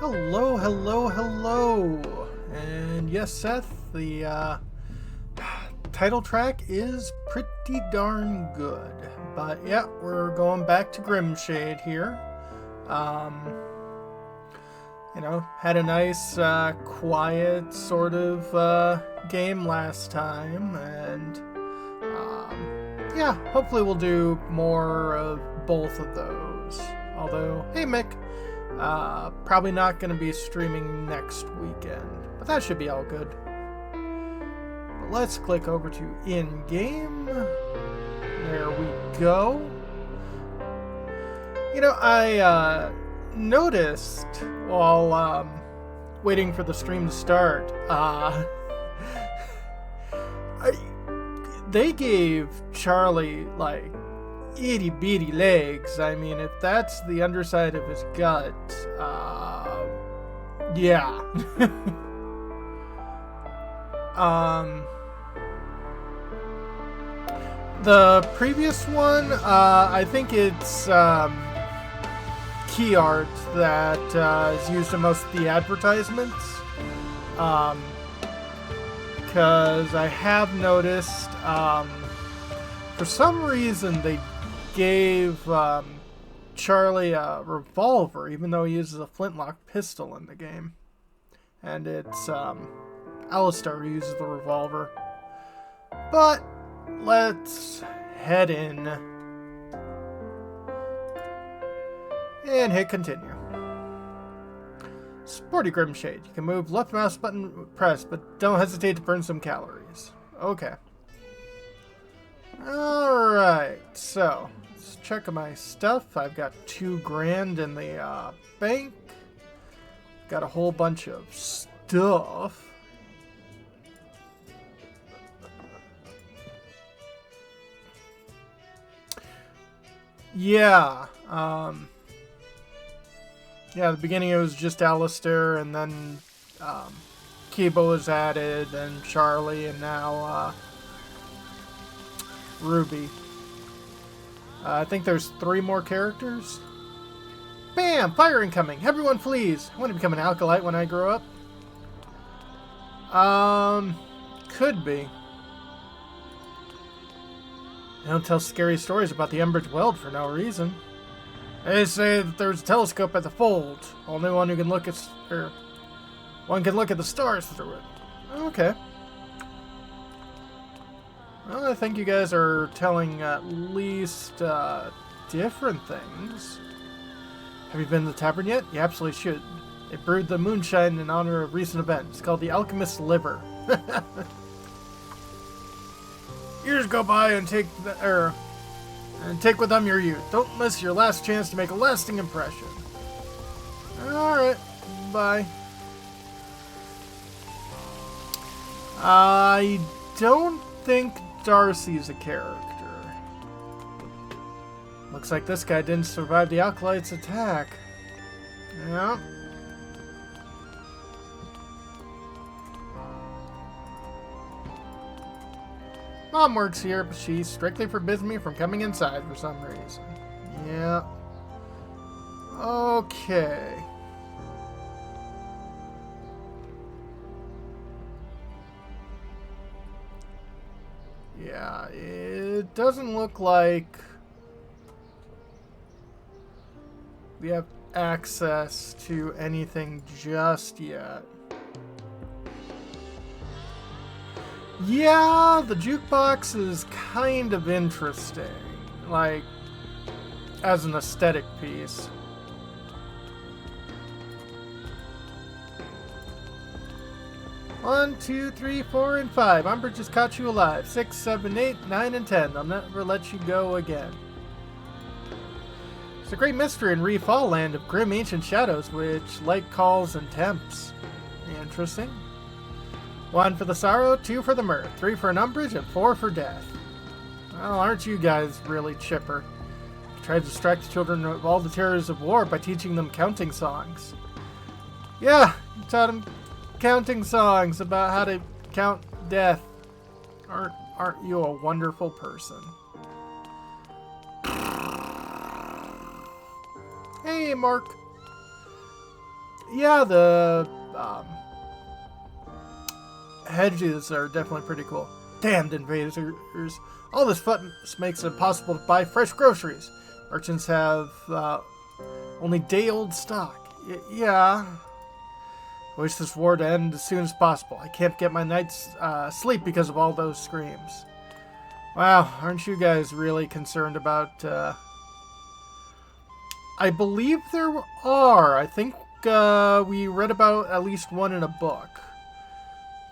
Hello, hello, hello. And yes, Seth, the title track is pretty darn good. But yeah, we're going back to Grimshade here. Had a nice, quiet sort of game last time. And yeah, hopefully we'll do more of both of those. Although, hey Mick, probably not going to be streaming next weekend, but that should be all good. But let's click over to in-game. There we go. I noticed while waiting for the stream to start, they gave Charlie like itty bitty legs. I mean, if that's the underside of his gut, yeah. The previous one, I think it's key art that is used in most of the advertisements. Because I have noticed, for some reason, they gave Charlie a revolver, even though he uses a flintlock pistol in the game. And it's Alistair who uses the revolver. But let's head in and hit continue. Sporty Grimshade. You can move left mouse button press, but don't hesitate to burn some calories. Okay. Alright, so let's check my stuff. I've got $2,000 in the bank. Got a whole bunch of stuff. Yeah, at the beginning it was just Alistair, and then Kiba was added, and Charlie, and now Ruby. I think there's 3 more characters. Bam! Fire incoming! Everyone flees! I want to become an alkalite when I grow up. Could be. They don't tell scary stories about the Umbridge Weld for no reason. They say that there's a telescope at the fold. Only one who can look at... one can look at the stars through it. Okay. Well, I think you guys are telling at least different things. Have you been to the tavern yet? You absolutely should. They brewed the moonshine in honor of a recent event. It's called the Alchemist's Liver. Years go by and take with them your youth. Don't miss your last chance to make a lasting impression. Alright, bye. I don't think Darcy's a character. Looks like this guy didn't survive the Acolyte's attack. Yeah. Mom works here, but she strictly forbids me from coming inside for some reason. Yeah. Okay. Yeah, it doesn't look like we have access to anything just yet. Yeah, the jukebox is kind of interesting, like, as an aesthetic piece. One, 2, 3, 4, and 5. Umbridge just caught you alive. 6, 7, 8, 9, and 10. I'll never let you go again. It's a great mystery in Refall Land of grim ancient shadows, which light calls and tempts. Interesting. 1 for the sorrow, 2 for the mirth, 3 for an Umbridge, and 4 for death. Well, aren't you guys really chipper? You tried to distract the children of all the terrors of war by teaching them counting songs. Yeah, you taught them counting songs about how to count death. Aren't you a wonderful person? Hey, Mark. Yeah, the hedges are definitely pretty cool. Damned invaders. All this fuss makes it impossible to buy fresh groceries. Merchants have only day-old stock. Yeah. I wish this war to end as soon as possible. I can't get my night's sleep because of all those screams. Wow, aren't you guys really concerned about... I believe there are. I think we read about at least one in a book.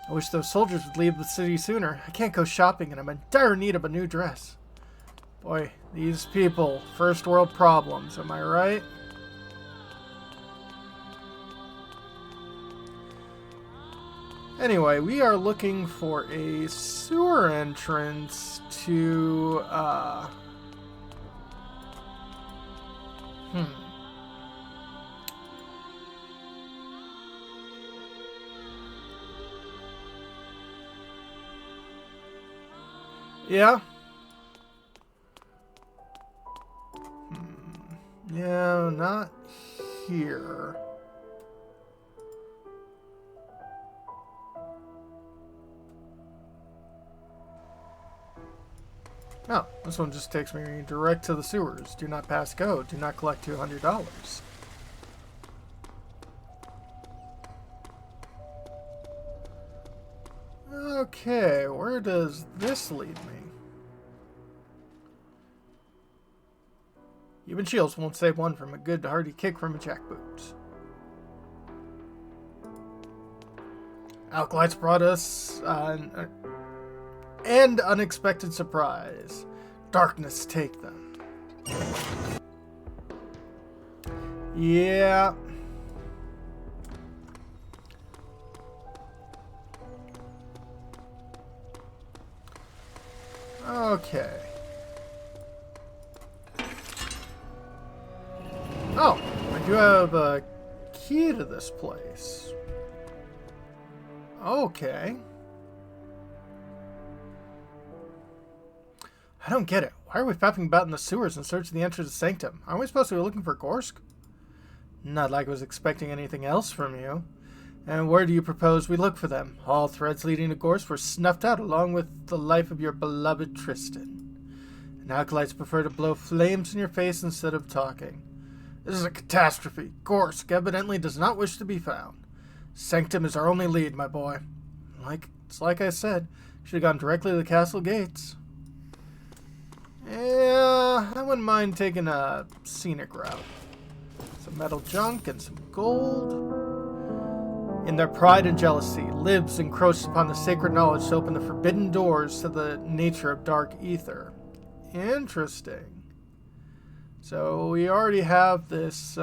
I wish those soldiers would leave the city sooner. I can't go shopping and I'm in dire need of a new dress. Boy, these people, first world problems, am I right? Anyway, we are looking for a sewer entrance to, Yeah? Yeah, not here. No, this one just takes me direct to the sewers. Do not pass go. Do not collect $200. Okay, where does this lead me? Even shields won't save one from a good hearty kick from a jackboot. Alkalites brought us an unexpected surprise. Darkness take them. Yeah. Okay. Oh, I do have a key to this place. Okay. I don't get it. Why are we fapping about in the sewers in search of the entrance to Sanctum? Aren't we supposed to be looking for Gorsk? Not like I was expecting anything else from you. And where do you propose we look for them? All threads leading to Gorsk were snuffed out along with the life of your beloved Tristan. And Alkalites prefer to blow flames in your face instead of talking. This is a catastrophe. Gorsk evidently does not wish to be found. Sanctum is our only lead, my boy. It's like I said, should have gone directly to the castle gates. Yeah, I wouldn't mind taking a scenic route. Some metal junk and some gold. In their pride and jealousy, libs encroached upon the sacred knowledge to open the forbidden doors to the nature of dark ether. Interesting. So we already have this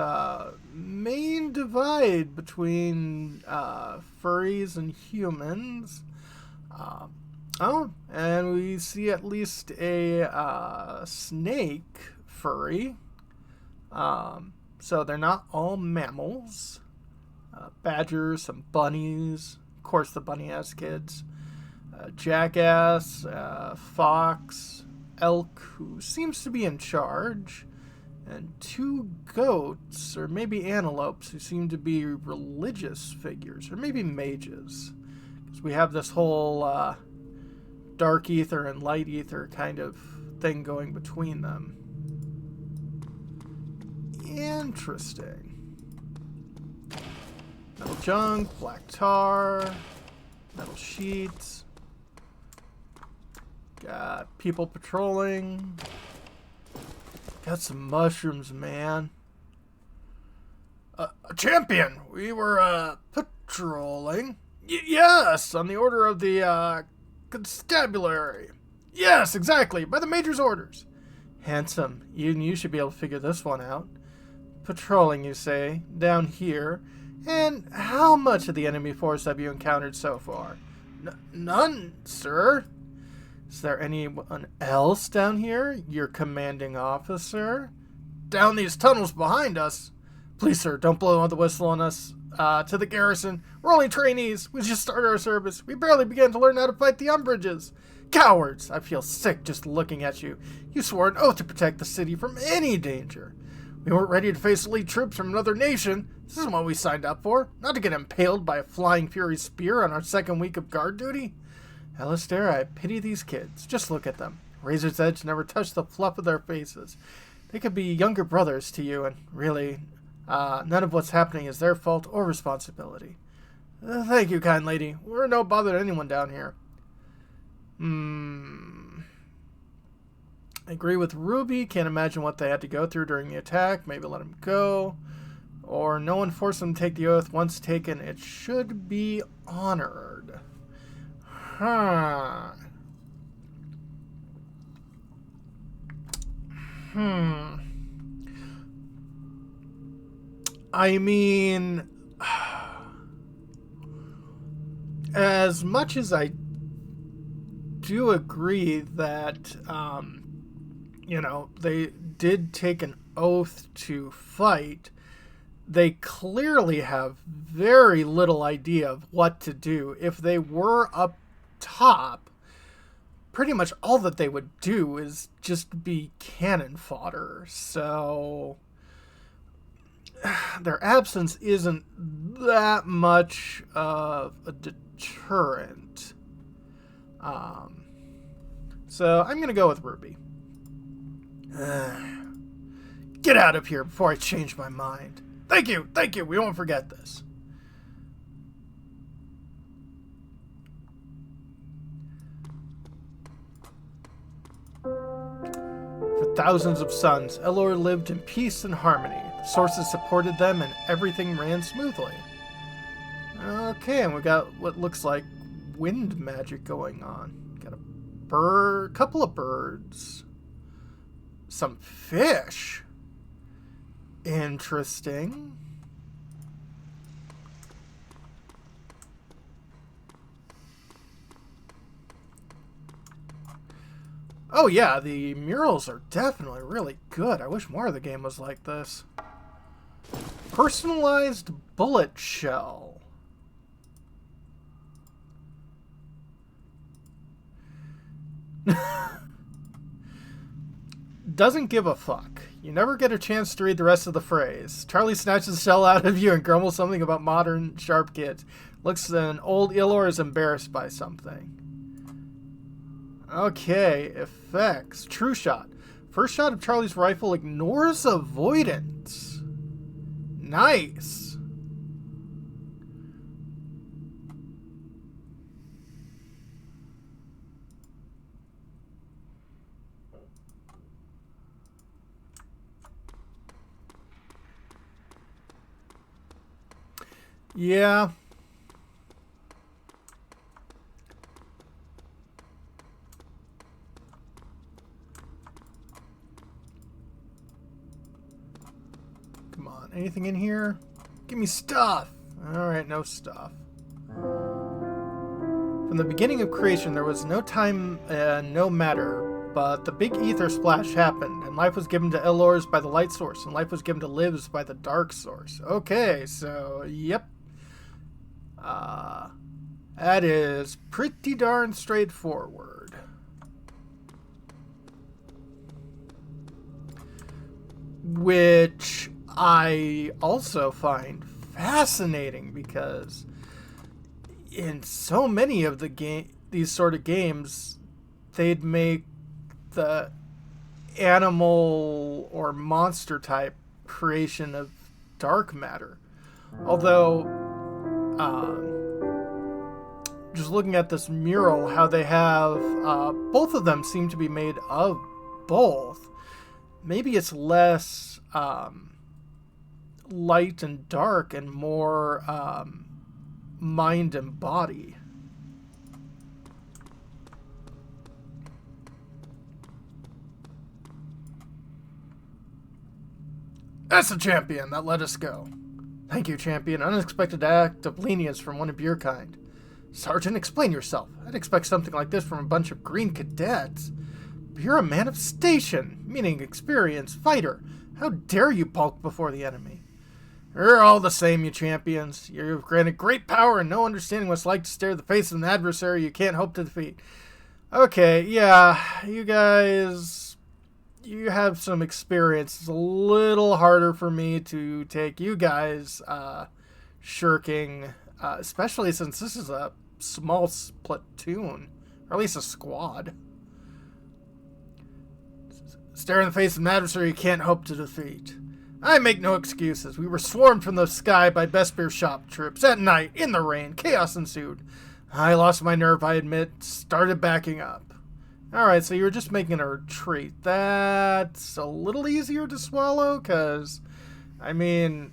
main divide between furries and humans. Oh, and we see at least a snake furry. So they're not all mammals. Badgers, some bunnies. Of course, the bunny has kids. Jackass, fox, elk, who seems to be in charge, and 2 goats, or maybe antelopes, who seem to be religious figures, or maybe mages. Because we have this whole dark ether and light ether kind of thing going between them. Interesting. Metal junk, black tar, metal sheets. Got people patrolling. Got some mushrooms, man. A champion! We were, patrolling. Yes, on the order of the, constabulary. Yes, exactly, by the major's orders. Handsome. Even you should be able to figure this one out. Patrolling, you say, down here. And how much of the enemy force have you encountered so far? None, sir. Is there anyone else down here? Your commanding officer? Down these tunnels behind us? Please, sir, don't blow the whistle on us. To the garrison. We're only trainees. We just started our service. We barely began to learn how to fight the Umbridges. Cowards! I feel sick just looking at you. You swore an oath to protect the city from any danger. We weren't ready to face elite troops from another nation. This isn't what we signed up for. Not to get impaled by a flying fury spear on our second week of guard duty. Alistair, I pity these kids. Just look at them. Razor's Edge never touched the fluff of their faces. They could be younger brothers to you, and really, none of what's happening is their fault or responsibility. Thank you, kind lady. We're no bother to anyone down here. I agree with Ruby. Can't imagine what they had to go through during the attack. Maybe let them go. Or no one forced them to take the oath. Once taken, it should be honored. Huh. I mean, as much as I do agree that, they did take an oath to fight, they clearly have very little idea of what to do. If they were up top, pretty much all that they would do is just be cannon fodder. So their absence isn't that much of a deterrent. So I'm going to go with Ruby. Get out of here before I change my mind. Thank you. We won't forget this. For thousands of suns, Elor lived in peace and harmony. The sources supported them and everything ran smoothly. Okay, and we got what looks like wind magic going on. Got a couple of birds. Some fish. Interesting. Oh yeah, the murals are definitely really good. I wish more of the game was like this. Personalized bullet shell. Doesn't give a fuck. You never get a chance to read the rest of the phrase. Charlie snatches the shell out of you and grumbles something about modern sharp kids. Looks an old Elor is embarrassed by something. Okay, effects. True shot. First shot of Charlie's rifle ignores avoidance. Nice. Yeah. Come on, anything in here? Give me stuff. Alright, no stuff. From the beginning of creation, there was no time and no matter, but the big ether splash happened, and life was given to Elors by the light source, and life was given to Livs by the dark source. Okay, so, yep. That is pretty darn straightforward. Which I also find fascinating because in so many of these sort of games, they'd make the animal or monster type creation of dark matter. Although, just looking at this mural, how they have both of them seem to be made of both. Maybe it's less light and dark and more mind and body. That's the champion that let us go. Thank you, champion. Unexpected act of lenience from one of your kind. Sergeant, explain yourself. I'd expect something like this from a bunch of green cadets. But you're a man of station, meaning experienced fighter. How dare you balk before the enemy? You're all the same, you champions. You've granted great power and no understanding what it's like to stare the face of an adversary you can't hope to defeat. Okay, yeah, you guys you have some experience. It's a little harder for me to take you guys shirking, especially since this is a small platoon, or at least a squad. Stare in the face of an adversary you can't hope to defeat. I make no excuses. We were swarmed from the sky by Bespier's shop troops. At night, in the rain, chaos ensued. I lost my nerve, I admit, started backing up. Alright, so you were just making a retreat. That's a little easier to swallow, because, I mean,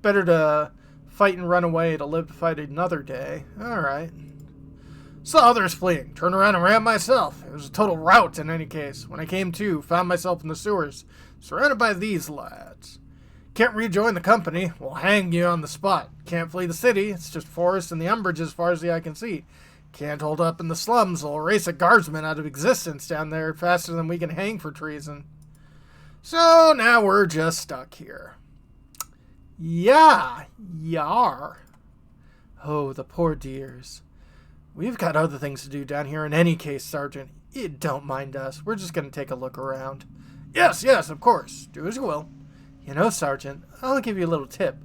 better to fight and run away to live to fight another day. Alright. Saw others fleeing. Turned around and ran myself. It was a total rout in any case. When I came to, found myself in the sewers, surrounded by these lads. Can't rejoin the company. We'll hang you on the spot. Can't flee the city. It's just forest and the umbrage as far as the eye can see. Can't hold up in the slums. We'll erase a guardsman out of existence down there faster than we can hang for treason. So now we're just stuck here. Yeah, yar. Oh, the poor dears. We've got other things to do down here in any case, Sergeant. You don't mind us. We're just going to take a look around. Yes, of course. Do as you will. You know, Sergeant, I'll give you a little tip.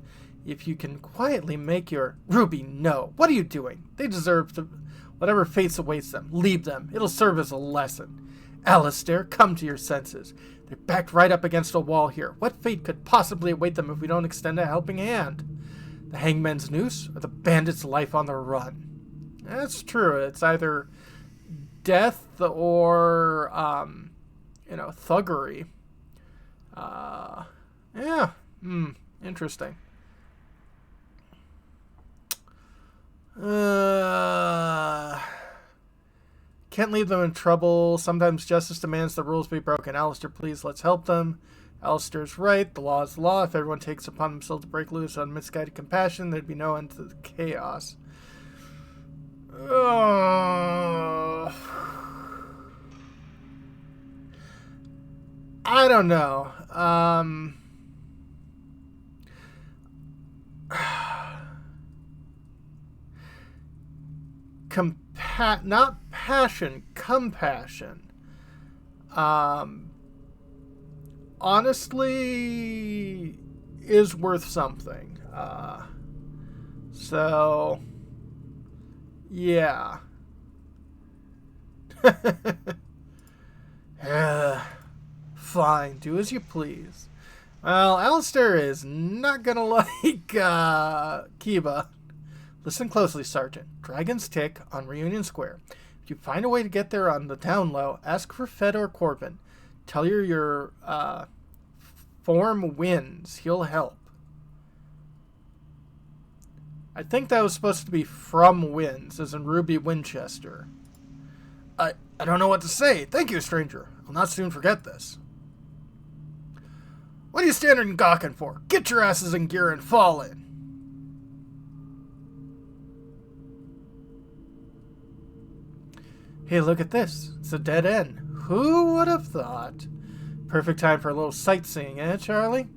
If you can quietly make your... Ruby, no. What are you doing? They deserve to... Whatever fates awaits them, leave them. It'll serve as a lesson. Alistair, come to your senses. They're backed right up against a wall here. What fate could possibly await them if we don't extend a helping hand? The hangman's noose or the bandit's life on the run? That's true. It's either death or, thuggery. Interesting. Can't leave them in trouble. Sometimes justice demands the rules be broken. Alistair, please, let's help them. Alistair's right. The law is the law. If everyone takes upon themselves to break loose on misguided compassion, there'd be no end to the chaos. I don't know. Not passion, compassion. Honestly, is worth something. So, yeah. Fine, do as you please. Well, Alistair is not gonna like Kiba. Listen closely, Sergeant. Dragon's Tick on Reunion Square. If you find a way to get there on the down low, ask for Fedor Corbin. Tell her your form wins. He'll help. I think that was supposed to be from wins, as in Ruby Winchester. I don't know what to say. Thank you, stranger. I'll not soon forget this. What are you standing and gawking for? Get your asses in gear and fall in. Hey, look at this. It's a dead end. Who would have thought? Perfect time for a little sightseeing, eh, Charlie?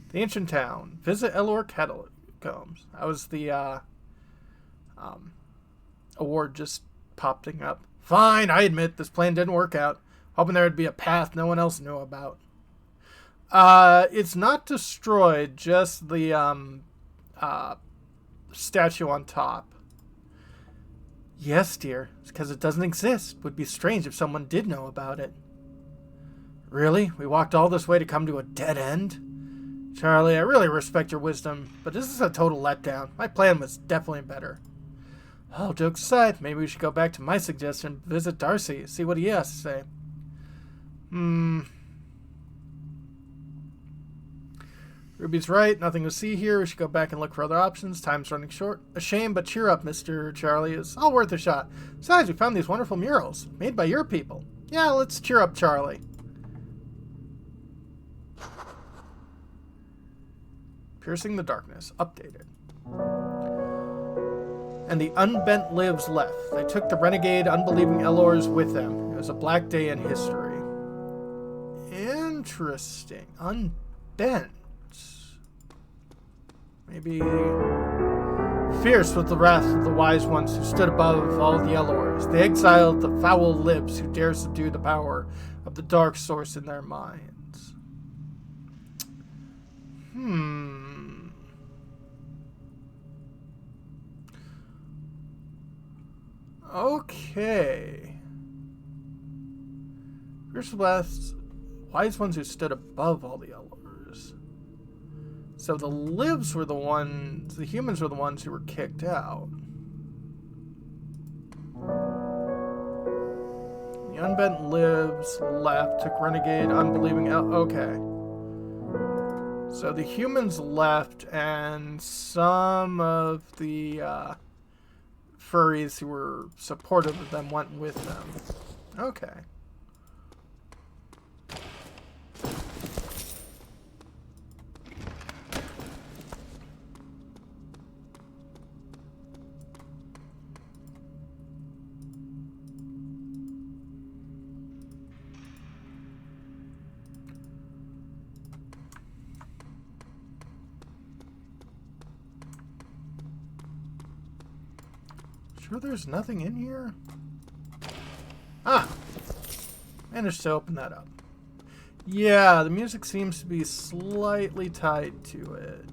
The ancient town. Visit Elor Catacombs. That was the award just popping up. Fine, I admit this plan didn't work out. Hoping there would be a path no one else knew about. It's not destroyed, just the statue on top. Yes, dear. It's because it doesn't exist. Would be strange if someone did know about it. Really? We walked all this way to come to a dead end? Charlie, I really respect your wisdom, but this is a total letdown. My plan was definitely better. All jokes aside, maybe we should go back to my suggestion, visit Darcy, see what he has to say. Ruby's right. Nothing to see here. We should go back and look for other options. Time's running short. A shame, but cheer up, Mr. Charlie. It's all worth a shot. Besides, we found these wonderful murals made by your people. Yeah, let's cheer up, Charlie. Piercing the darkness. Updated. And the unbent lives left. They took the renegade, unbelieving Elors with them. It was a black day in history. Interesting. Unbent. Maybe Fierce was the wrath of the wise ones who stood above all the Elors. They exiled the foul libs who dare subdue the power of the dark source in their minds. Okay. Fierce was wise ones who stood above all the Elors. So the libs were the ones, the humans were the ones who were kicked out. The unbent libs left, took renegade, unbelieving okay. So the humans left and some of the furries who were supportive of them went with them. Okay. Sure there's nothing in here? Ah! Managed to open that up. Yeah, the music seems to be slightly tied to it.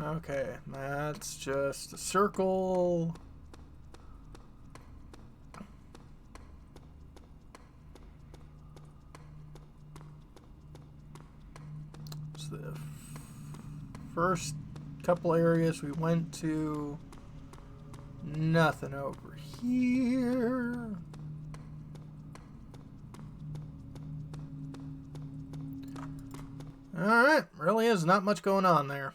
Okay, that's just a circle. It's the first couple areas we went to. Nothing over here. Alright, really is not much going on there.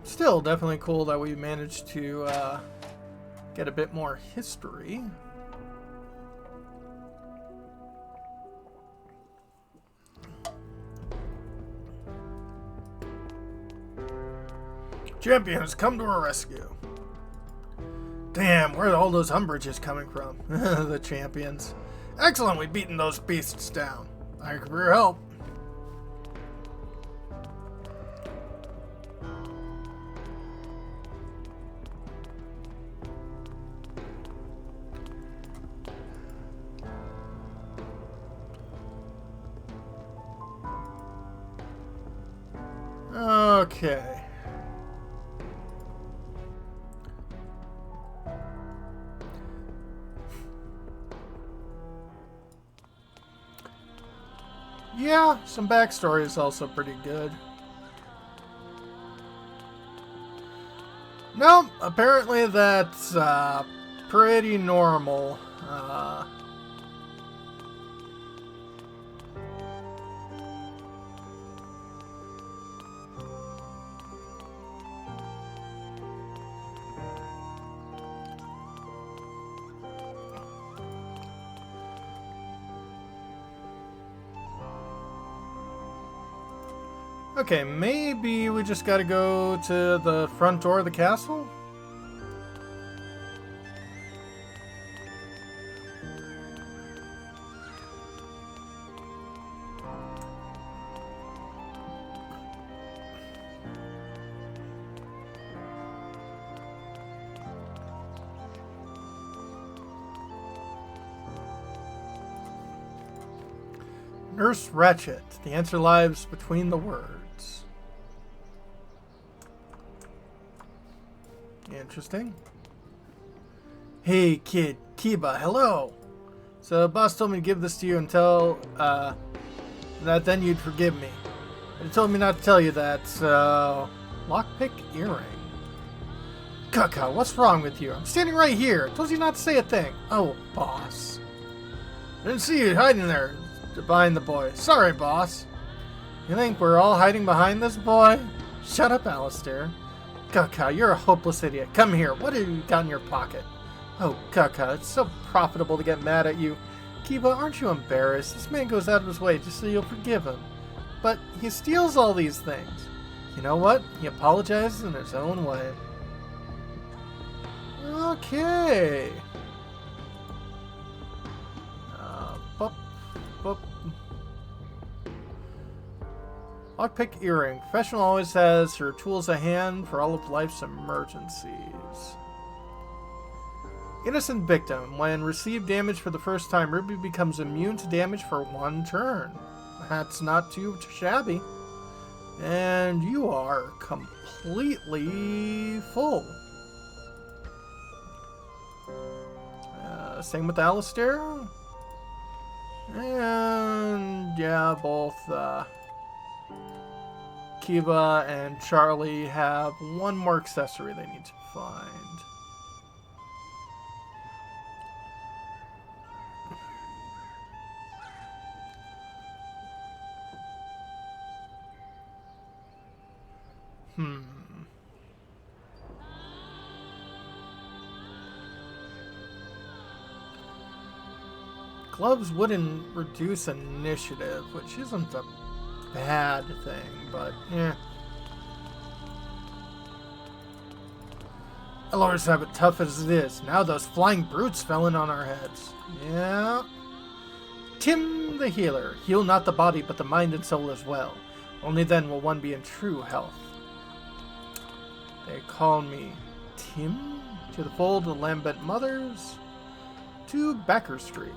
Still definitely cool that we managed to get a bit more history. Champions, come to our rescue. Damn, where are all those umbrages coming from? The champions. Excellent, we've beaten those beasts down. Thank you for your help. Okay. Yeah, some backstory is also pretty good. No, apparently that's pretty normal. Okay, maybe we just gotta go to the front door of the castle? Nurse Ratchet. The answer lies between the words. Interesting. Hey kid, Kiba, hello. So boss told me to give this to you and tell that then you'd forgive me. He told me not to tell you that, so lockpick earring. Kaka, what's wrong with you? I'm standing right here. I told you not to say a thing. Oh, boss. I didn't see you hiding there behind the boy. Sorry, boss. You think we're all hiding behind this boy? Shut up, Alistair. Kaka, you're a hopeless idiot. Come here. What have you got in your pocket? Oh, Kaka, it's so profitable to get mad at you. Kiba, aren't you embarrassed? This man goes out of his way just so you'll forgive him. But he steals all these things. You know what? He apologizes in his own way. Okay. Boop, boop. Lockpick earring. Professional always has her tools at hand for all of life's emergencies. Innocent victim. When received damage for the first time, Ruby becomes immune to damage for 1 turn. That's not too shabby. And you are completely full. Same with Alistair. And yeah, both Kiba and Charlie have 1 more accessory they need to find. Gloves wouldn't reduce initiative, which isn't a bad thing, but yeah. Elors have it tough as it is. Now those flying brutes fell in on our heads. Yeah. Tim the healer. Heal not the body, but the mind and soul as well. Only then will one be in true health. They call me Tim. To the fold of the Lambent Mothers. To Backer Street.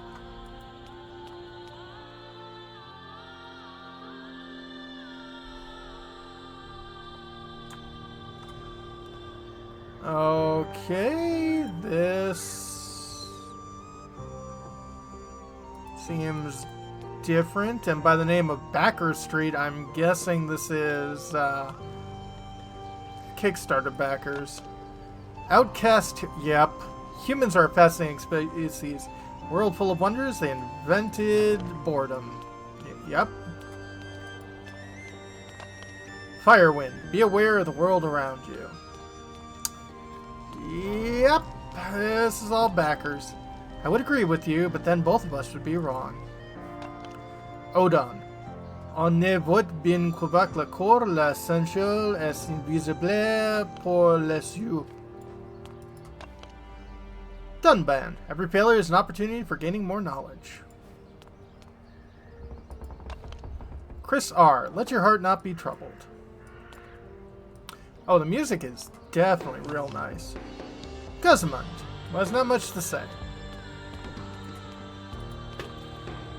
Okay, this seems different, and by the name of Backer Street, I'm guessing this is Kickstarter backers. Outcast, yep. Humans are a fascinating species. World full of wonders, they invented boredom. Yep. Firewind, be aware of the world around you. Yep, this is all backers. I would agree with you, but then both of us would be wrong. Odon. On ne vote bien qu'avec le corps, l'essentiel est invisible pour les yeux. Dunban. Every failure is an opportunity for gaining more knowledge. Chris R. Let your heart not be troubled. Oh, the music is definitely real nice. Guzmund. Well, there's not much to say.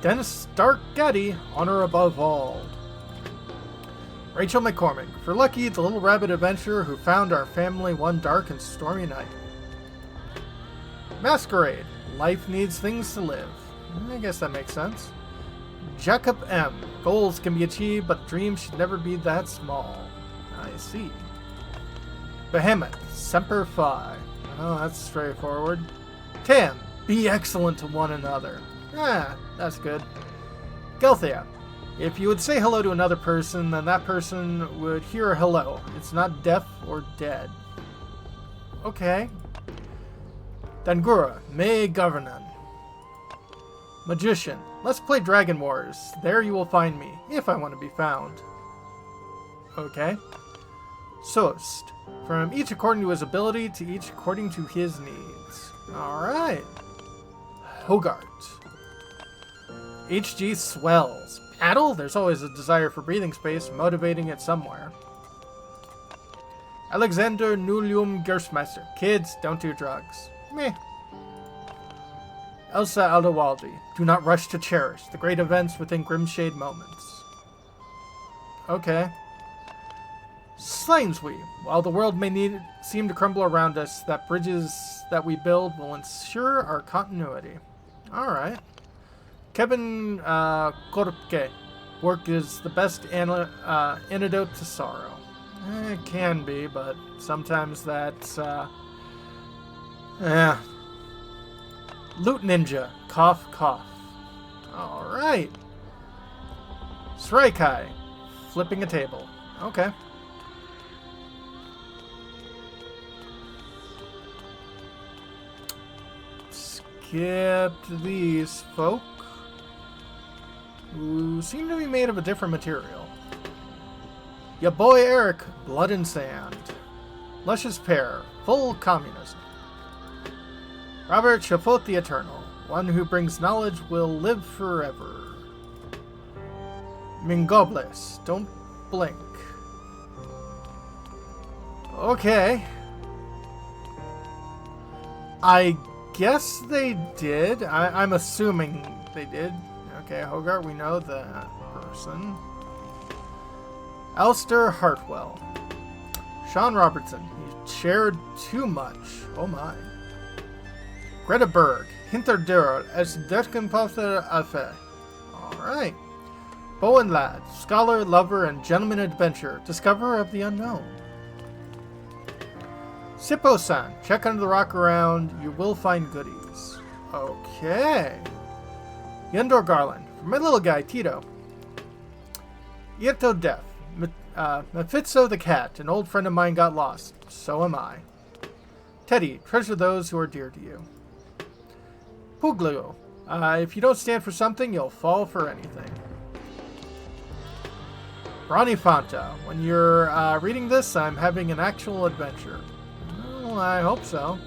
Dennis Stark Getty, honor above all. Rachel McCormick. For Lucky, the little rabbit adventurer who found our family one dark and stormy night. Masquerade. Life needs things to live. I guess that makes sense. Jacob M. Goals can be achieved, but dreams should never be that small. I see. Behemoth, Semper Fi. Oh, that's straightforward. Tam, be excellent to one another. Ah, that's good. Gelthia, if you would say hello to another person, then that person would hear a hello. It's not deaf or dead. Okay. Dangura, Me Governan. Magician, let's play Dragon Wars. There you will find me, if I want to be found. Okay. Soest. From each according to his ability, to each according to his needs. Alright. Hogart. HG swells. Paddle? There's always a desire for breathing space, motivating it somewhere. Alexander Nulium Gerstmeister. Kids, don't do drugs. Meh. Elsa Aldowaldi. Do not rush to cherish the great events within Grimshade moments. Okay. Slameswe. While the world may seem to crumble around us, that bridges that we build will ensure our continuity. Alright. Kevin Korpke. Work is the best antidote to sorrow. It can be, but sometimes that's... Loot Ninja. Cough, cough. Alright. Sraikai. Flipping a table. Okay. kept these folk, who seem to be made of a different material. Ya boy Eric, Blood and Sand. Luscious Pear, full communism. Robert Chapot the Eternal, one who brings knowledge will live forever. Mingobles, don't blink. Okay. I guess they did. I'm assuming they did. Okay, Hogarth, we know that person. Alistair Hartwell. Sean Robertson. He shared too much. Oh my. Greta Berg. Hinterdur as Derkenpafter Alpha. Alright. Bowen Ladd. Scholar, lover, and gentleman adventurer. Discoverer of the unknown. Sippo-san. Check under the rock around. You will find goodies. Okay. Yendor Garland. For my little guy, Tito. Ieto Death. Mephisto the cat. An old friend of mine got lost. So am I. Teddy. Treasure those who are dear to you. Puglio. If you don't stand for something, you'll fall for anything. Ronnie Fanta. When you're reading this, I'm having an actual adventure. Well, I hope so.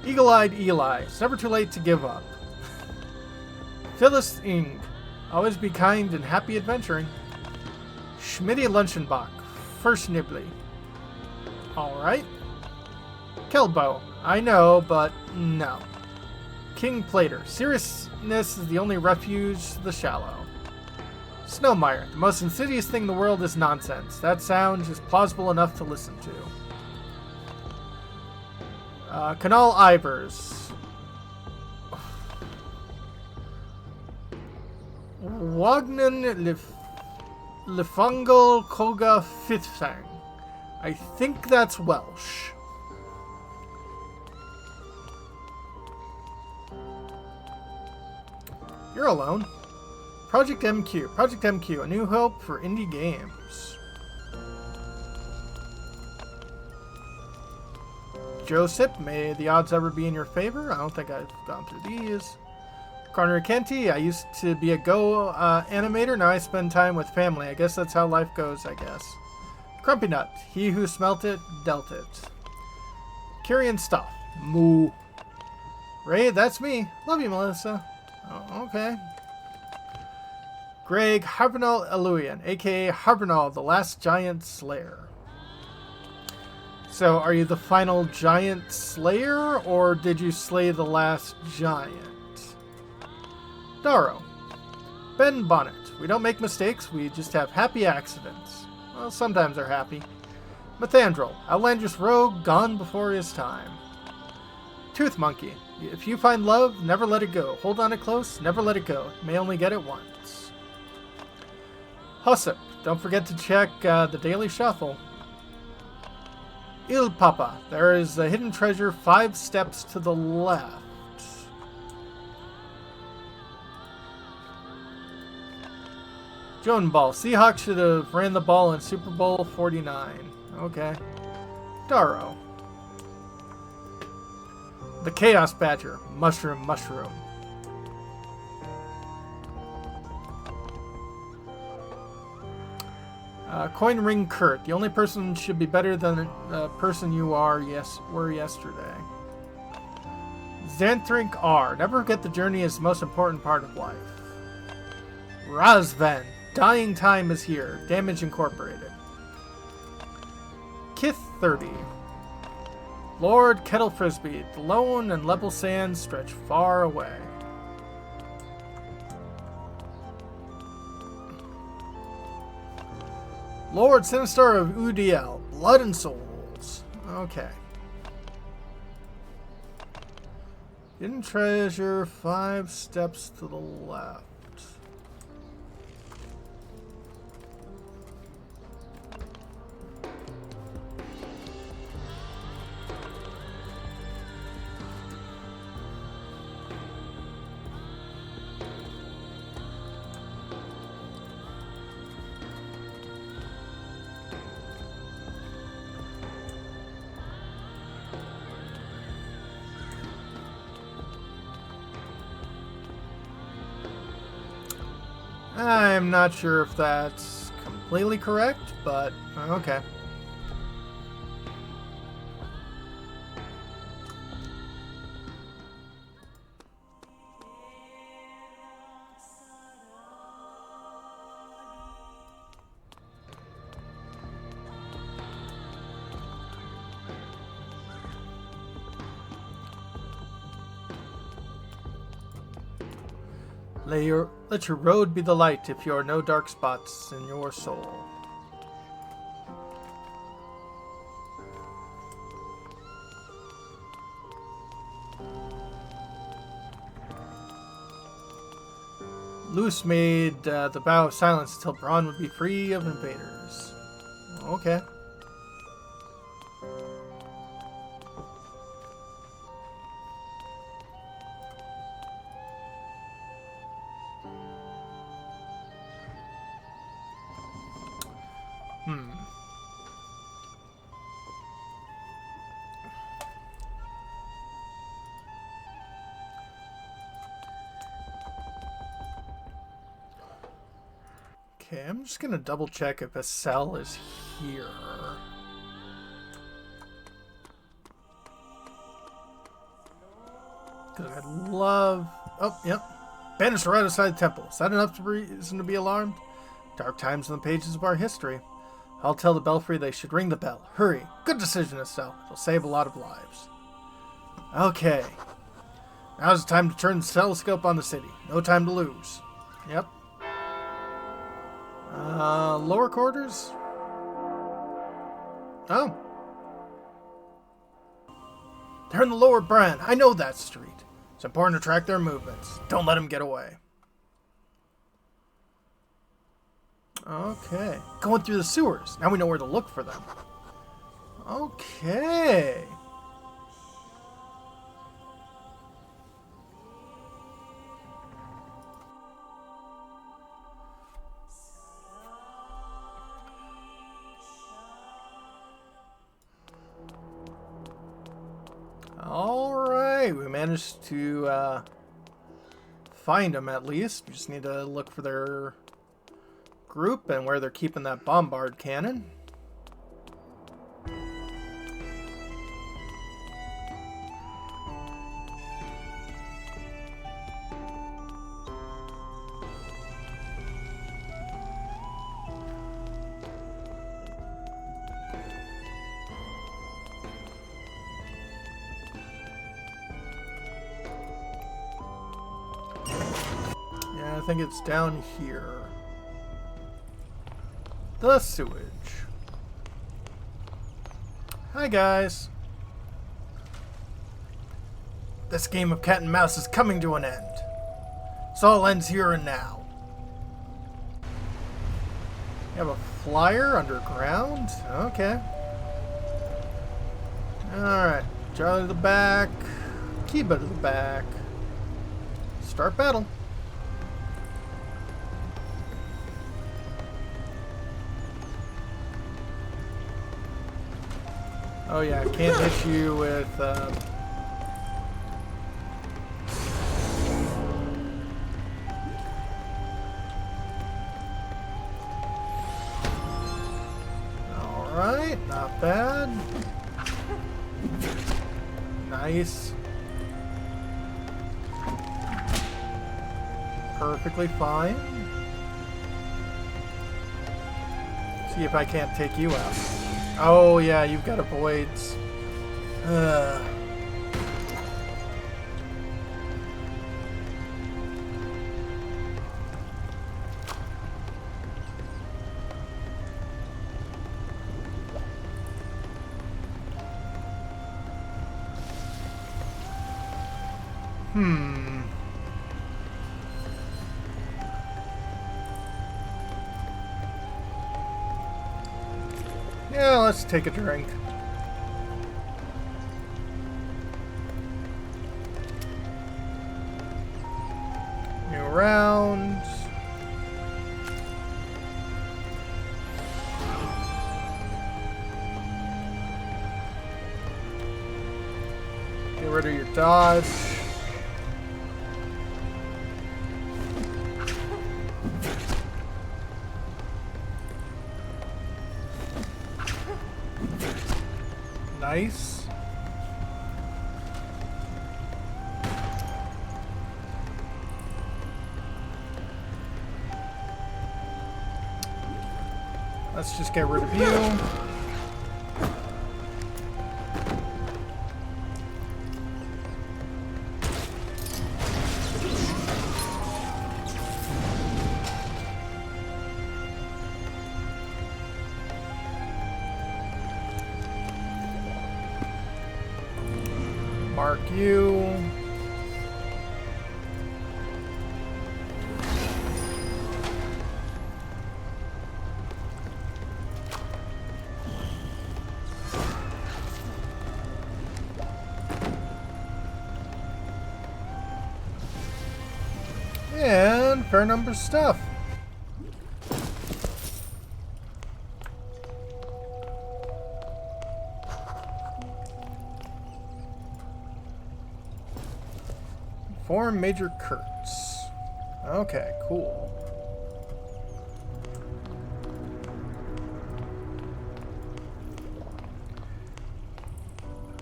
Eagle-eyed Eli. It's never too late to give up. Phyllis Ing. Always be kind and happy adventuring. Schmitty Lunchenbach. First Nibbly. Alright. Kelbo. I know, but no. King Plater. Seriousness is the only refuge to the shallow. Snowmire. The most insidious thing in the world is nonsense. That sound is plausible enough to listen to. Canal Ivers. Wagnen Lefungel Koga Fithfang. I think that's Welsh. You're alone. Project MQ. Project MQ, a new hope for indie games. Joseph, may the odds ever be in your favor. I don't think I've gone through these. Connor Kenty, I used to be a Go animator. Now I spend time with family. I guess that's how life goes, I guess. Crumpy Nut, he who smelt it, dealt it. Kyrian Stuff, moo. Ray, that's me. Love you, Melissa. Oh, okay. Greg Harbinal Eluian, aka Harbinal, the last giant slayer. So, are you the final giant slayer, or did you slay the last giant? Darrow. Ben Bonnet. We don't make mistakes, we just have happy accidents. Well, sometimes they're happy. Mathandrel. Outlandish rogue, gone before his time. Tooth Monkey. If you find love, never let it go. Hold on it close, never let it go. You may only get it once. Hussip. Don't forget to check the Daily Shuffle. Il Papa. There is a hidden treasure 5 steps to the left. Joan Ball. Seahawks should have ran the ball in Super Bowl 49. Okay. Darrow. The Chaos Badger. Mushroom. Coin Ring Kurt. The only person should be better than the person you were yesterday. Xanthrink R. Never forget the journey is the most important part of life. Razvan. Dying time is here. Damage Incorporated. Kith 30. Lord Kettle Frisbee. The lone and level sands stretch far away. Lord Sinister of UDL. Blood and Souls. Okay. Hidden treasure 5 steps to the left. I'm not sure if that's completely correct, but okay. Let your road be the light if there are no dark spots in your soul. Luce made the vow of silence until Braun would be free of invaders. Okay. Okay, I'm just gonna double check if a cell is here. Because I'd love... Oh, yep. Banished right outside the temple. Is that enough reason to be alarmed? Dark times in the pages of our history. I'll tell the Belfry they should ring the bell. Hurry. Good decision, Estelle. It'll save a lot of lives. Okay. Now's the time to turn the telescope on the city. No time to lose. Yep. Lower quarters? Oh. They're in the lower Brand. I know that street. It's important to track their movements. Don't let them get away. Okay. Going through the sewers. Now we know where to look for them. Okay. Alright, we managed to find them at least. We just need to look for their group and where they're keeping that bombard cannon. I think it's down here. The sewage. Hi, guys. This game of cat and mouse is coming to an end. So all ends here and now. You have a flyer underground? Okay. Alright. Charlie to the back. Kiba to the back. Start battle. Oh yeah, I can't hit you with... Alright, not bad. Nice. Perfectly fine. See if I can't take you out. Oh yeah, you've got avoids. Yeah, let's take a drink. New round. Get rid of your dodge. Nice. Let's just get rid of you. Mark you. And fair number of stuff. Four major Kurtz. Okay, cool.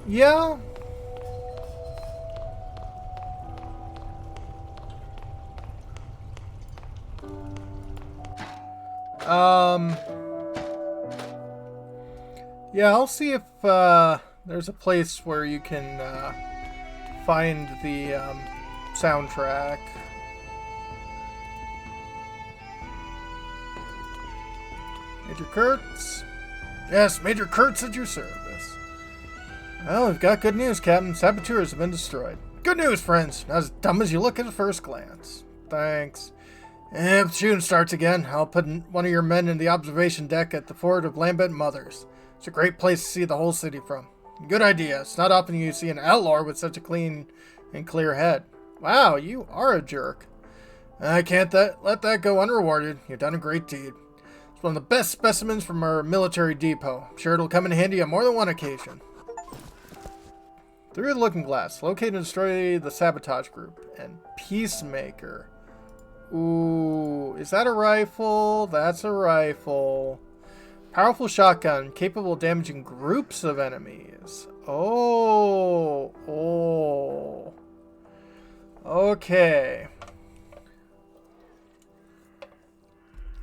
Yeah. Yeah, I'll see if there's a place where you can find the soundtrack. Major Kurtz? Yes, Major Kurtz at your service. Well, we've got good news, Captain. Saboteurs have been destroyed. Good news, friends. Not as dumb as you look at first glance. Thanks. If the shooting starts again, I'll put one of your men in the observation deck at the fort of Lambent Mothers. It's a great place to see the whole city from. Good idea. It's not often you see an outlaw with such a clean and clear head. Wow, you are a jerk. I can't let that go unrewarded. You've done a great deed. It's one of the best specimens from our military depot. I'm sure it'll come in handy on more than one occasion. Through the looking glass, locate and destroy the sabotage group. And Peacemaker. Ooh, is that a rifle? That's a rifle. Powerful shotgun, capable of damaging groups of enemies. Oh. Okay.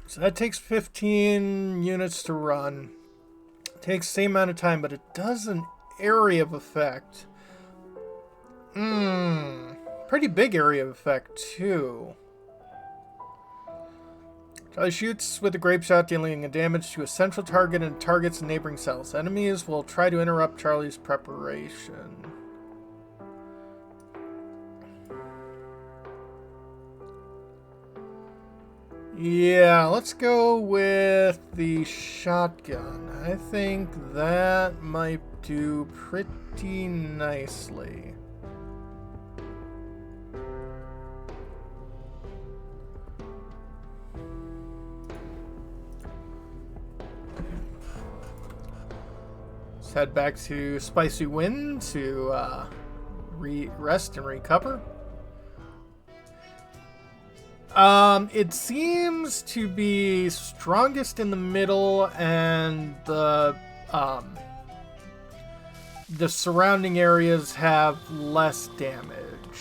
So that takes 15 units to run. It takes the same amount of time, but it does an area of effect. Pretty big area of effect, too. Charlie shoots with a grape shot, dealing damage to a central target and targets in neighboring cells. Enemies will try to interrupt Charlie's preparation. Yeah, let's go with the shotgun. I think that might do pretty nicely. Let's head back to Spicy Wind to rest and recover. It seems to be strongest in the middle, and the surrounding areas have less damage.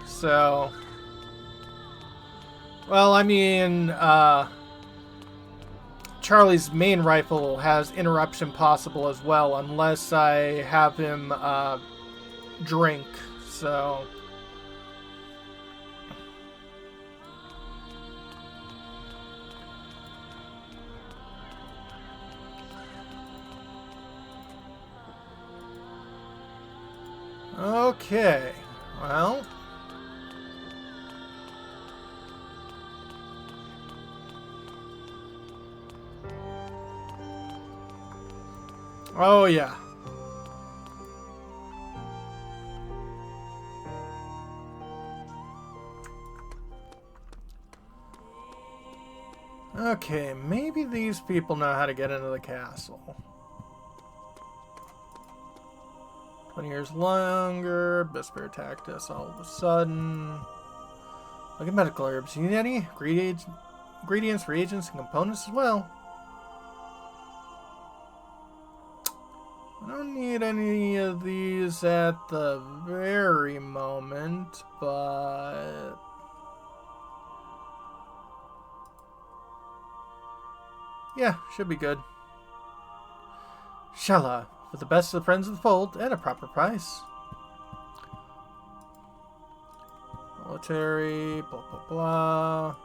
So, well, I mean, Charlie's main rifle has interruption possible as well, unless I have him drink. So. Okay, well. Oh, yeah. Okay, maybe these people know how to get into the castle. 20 years longer, best bear attacked us all of a sudden. Look at medical herbs. You need any? Ingredients, reagents, and components as well. don't need any of these at the very moment, but... yeah, should be good. Shala, with the best of the friends of the fold at a proper price. Military, blah blah blah.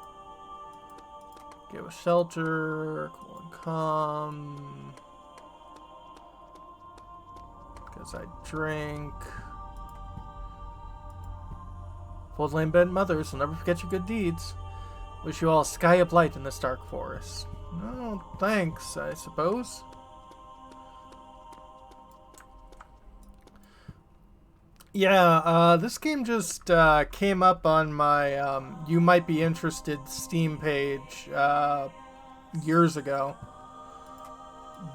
Give a shelter, cool and calm. Because I drink. Fold lane bent mothers will never forget your good deeds. Wish you all a sky of light in this dark forest. No, thanks, I suppose. Yeah, this game just came up on my You Might Be Interested Steam page years ago.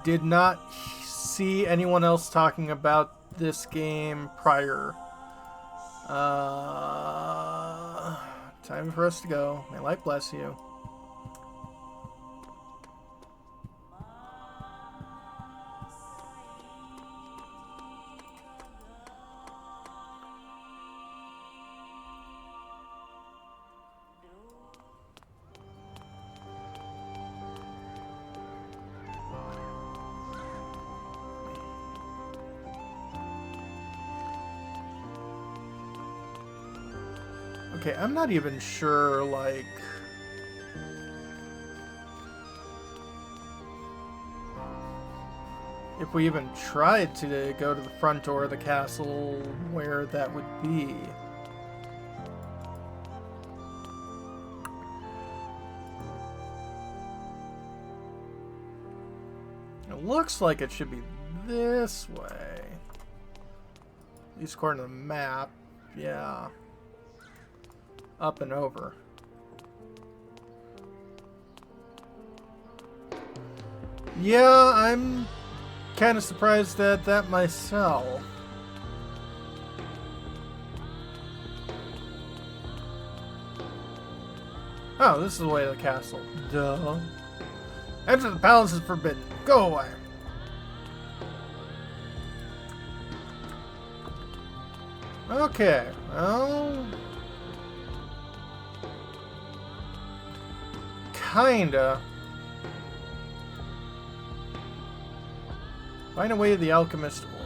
Did not see anyone else talking about this game prior. Time for us to go. May light bless you. Okay, I'm not even sure, like... if we even tried to go to the front door of the castle, where that would be. It looks like it should be this way. At least according to the map, yeah. Up and over. Yeah, I'm kind of surprised at that myself. Oh, this is the way to the castle. Duh. Enter the palace is forbidden. Go away. Okay, well... kinda. Find a way to the alchemist order.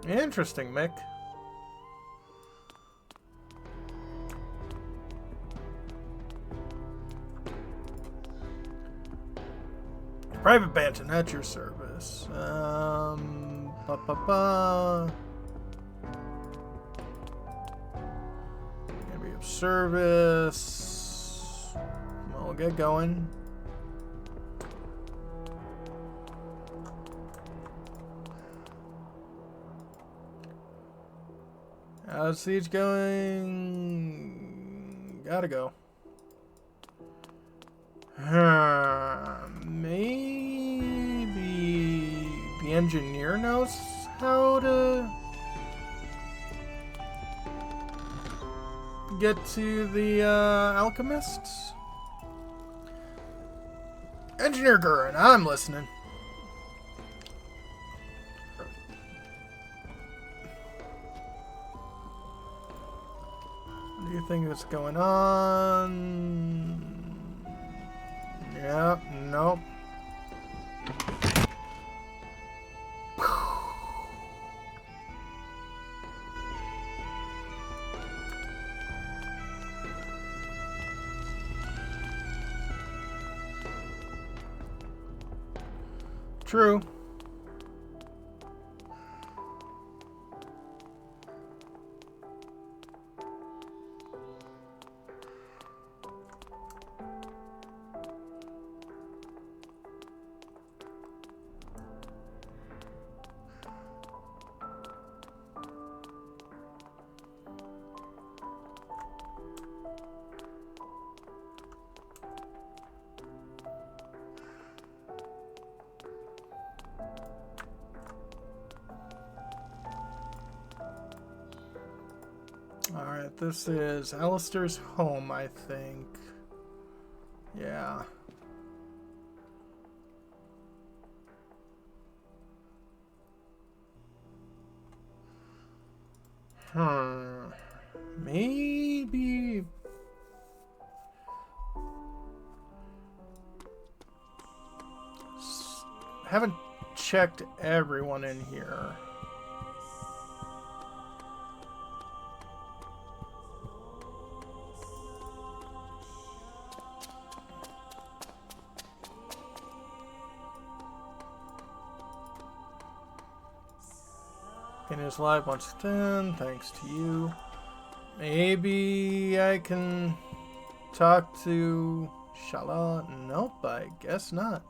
Interesting, Mick. Private Banton at your service. Maybe of service. We'll get going. How's siege going? Gotta go. Maybe the engineer knows how to get to the alchemists? Engineer Gurren, I'm listening. What do you think is going on? Yeah, nope. True. Alright, this is Alistair's home, I think. Yeah. Maybe... Haven't checked everyone in here. Finish live once again, thanks to you. Maybe I can talk to Shala? Nope, I guess not.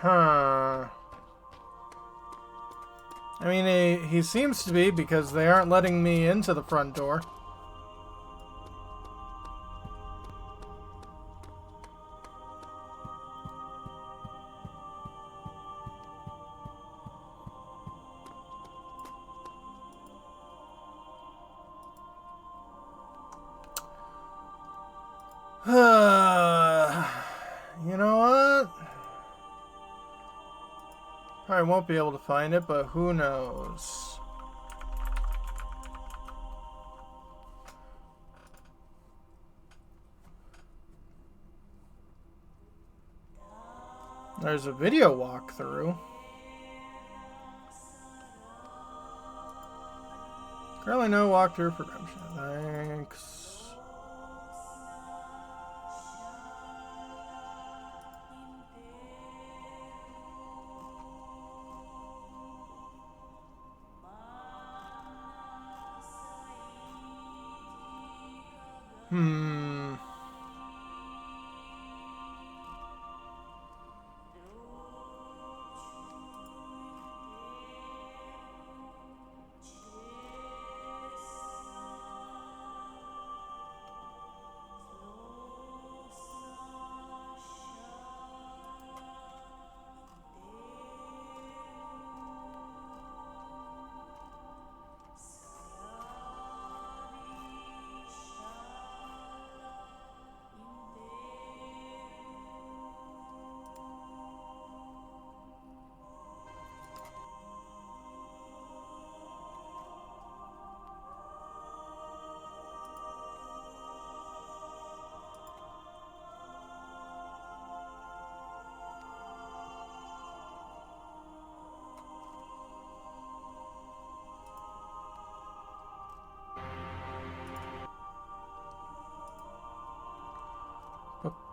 Huh. I mean, he seems to be, because they aren't letting me into the front door. You know what? I won't be able to find it, but who knows? There's a video walkthrough. Currently no walkthrough for Grimshade. Thanks.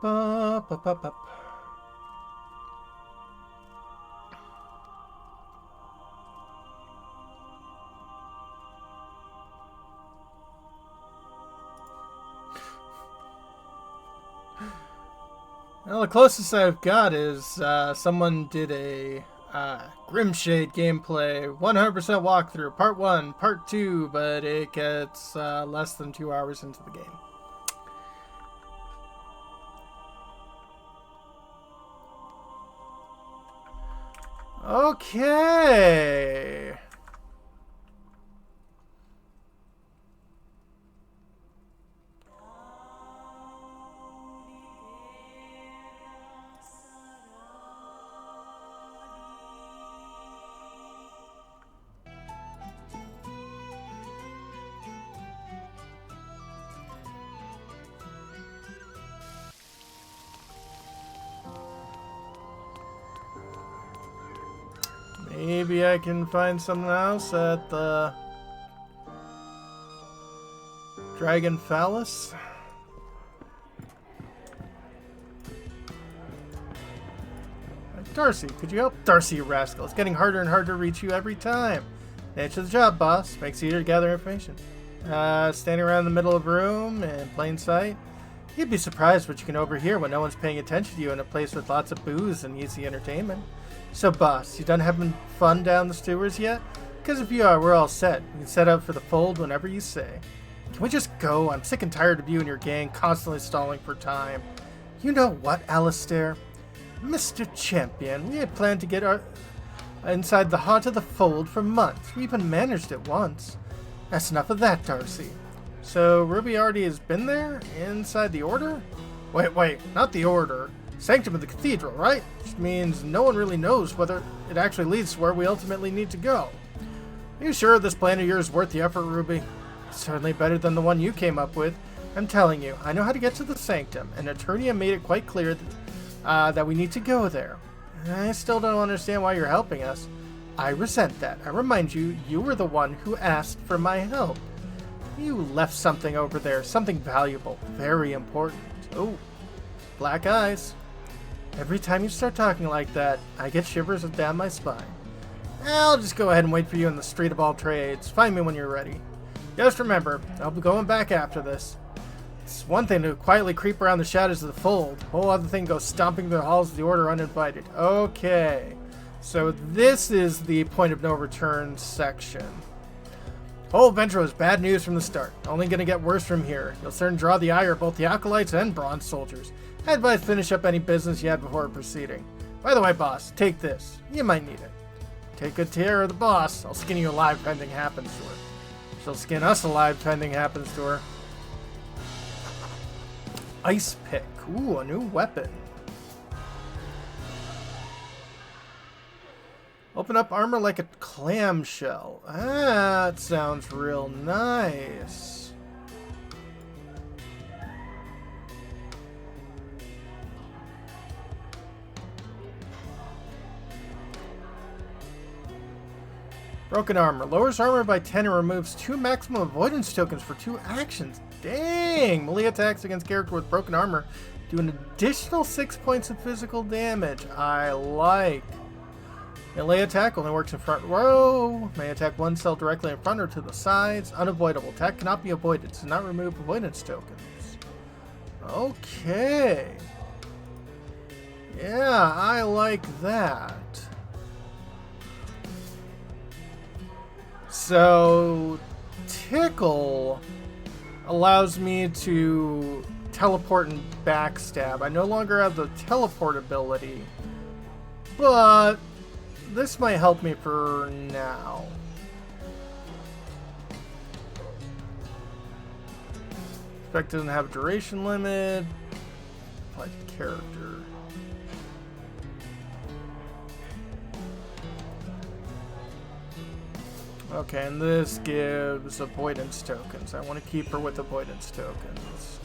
Up. Well, the closest I've got is someone did a Grimshade gameplay 100% walkthrough, part 1, part 2, but it gets less than 2 hours into the game. Okay. Maybe I can find something else at the Dragon Phallus. Darcy, could you help? Darcy, you rascal. It's getting harder and harder to reach you every time. Nature of the job, boss. Makes it easier to gather information. Standing around the middle of the room in plain sight. You'd be surprised what you can overhear when no one's paying attention to you in a place with lots of booze and easy entertainment. So, boss, you done having fun down the sewers yet? Because if you are, we're all set. We can set up for the fold whenever you say. Can we just go? I'm sick and tired of you and your gang constantly stalling for time. You know what, Alistair? Mr. Champion, we had planned to get our inside the heart of the fold for months. We even managed it once. That's enough of that, Darcy. So, Ruby already has been there? Inside the Order? Wait, not the Order. Sanctum of the Cathedral, right? Which means no one really knows whether it actually leads to where we ultimately need to go. Are you sure this plan of yours is worth the effort, Ruby? Certainly better than the one you came up with. I'm telling you, I know how to get to the Sanctum, and Eternia made it quite clear that we need to go there. I still don't understand why you're helping us. I resent that. I remind you, you were the one who asked for my help. You left something over there, something valuable, very important. Oh, black eyes. Every time you start talking like that, I get shivers down my spine. I'll just go ahead and wait for you in the Street of All Trades. Find me when you're ready. Just remember, I'll be going back after this. It's one thing to quietly creep around the shadows of the fold. A whole other thing goes stomping through the halls of the Order uninvited. Okay. So this is the point of no return section. Whole adventure was bad news from the start. Only gonna get worse from here. You'll soon draw the ire of both the Acolytes and Bronze Soldiers. I advise finish up any business you had before proceeding. By the way, boss, take this. You might need it. Take good care of the boss. I'll skin you alive if anything happens to her. She'll skin us alive if anything happens to her. Ice pick. Ooh, a new weapon. Open up armor like a clamshell. That sounds real nice. Broken armor. Lowers armor by 10 and removes 2 maximum avoidance tokens for 2 actions. Dang! Melee attacks against character with broken armor do an additional 6 points of physical damage. I like. Melee attack only works in front row. May attack one cell directly in front or to the sides. Unavoidable. Attack cannot be avoided. Does not remove avoidance tokens. Okay. Yeah, I like that. So, Tickle allows me to teleport and backstab. I no longer have the teleport ability, but this might help me for now. Effect doesn't have a duration limit. Apply to character. Okay, and this gives avoidance tokens. I want to keep her with avoidance tokens.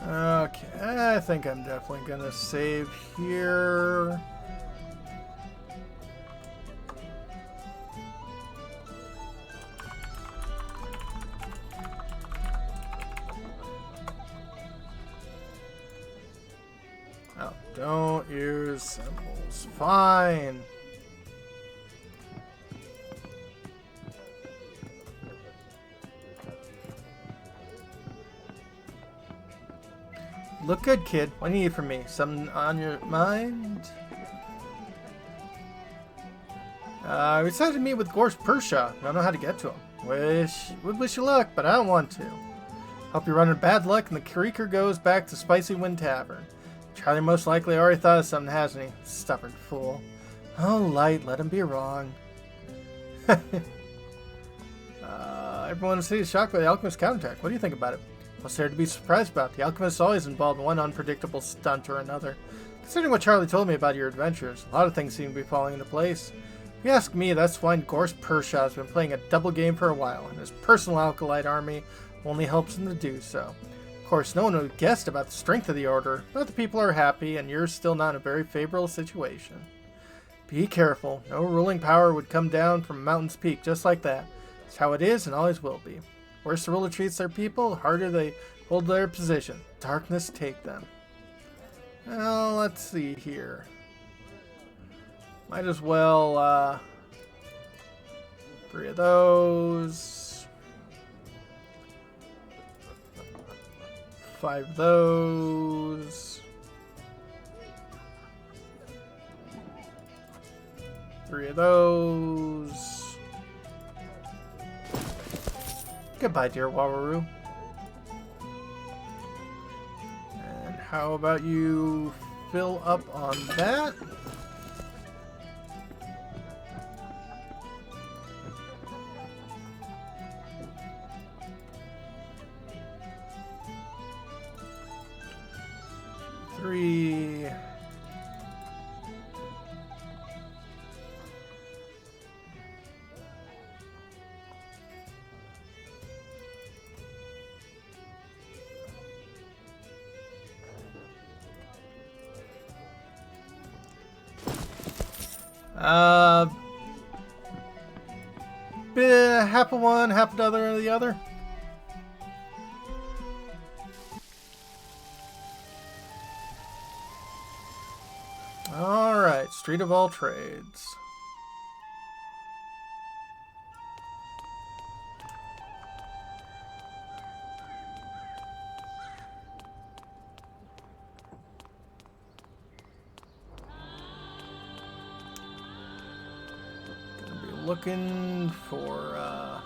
Okay, I think I'm definitely gonna save here. Oh, don't use symbols. Fine. Look good, kid. What do you need from me? Something on your mind? We decided to meet with Gorse Pershaw. I don't know how to get to him. Would wish you luck, but I don't want to. Hope you're running bad luck and the creaker goes back to Spicy Wind Tavern. Charlie most likely already thought of something, hasn't he? Stubborn fool. Oh, Light, let him be wrong. Everyone in the city is shocked by the Alchemist's counterattack. What do you think about it? What's there to be surprised about? The Alchemist is always involved in one unpredictable stunt or another. Considering what Charlie told me about your adventures, a lot of things seem to be falling into place. If you ask me, that's why Gorse Pershaw has been playing a double game for a while, and his personal Alkalite army only helps him to do so. Of course, no one would have guessed about the strength of the Order, but the people are happy, and you're still not in a very favorable situation. Be careful. No ruling power would come down from Mountain's Peak just like that. It's how it is and always will be. Worse the ruler treats their people, the harder they hold their position. Darkness take them. Well, let's see here. Might as well, 3 of those. 5 of those. 3 of those. Goodbye, dear Wawaru. And how about you fill up on that? Three. Half of one, half the other, and the other. All right, Street of All Trades. Looking for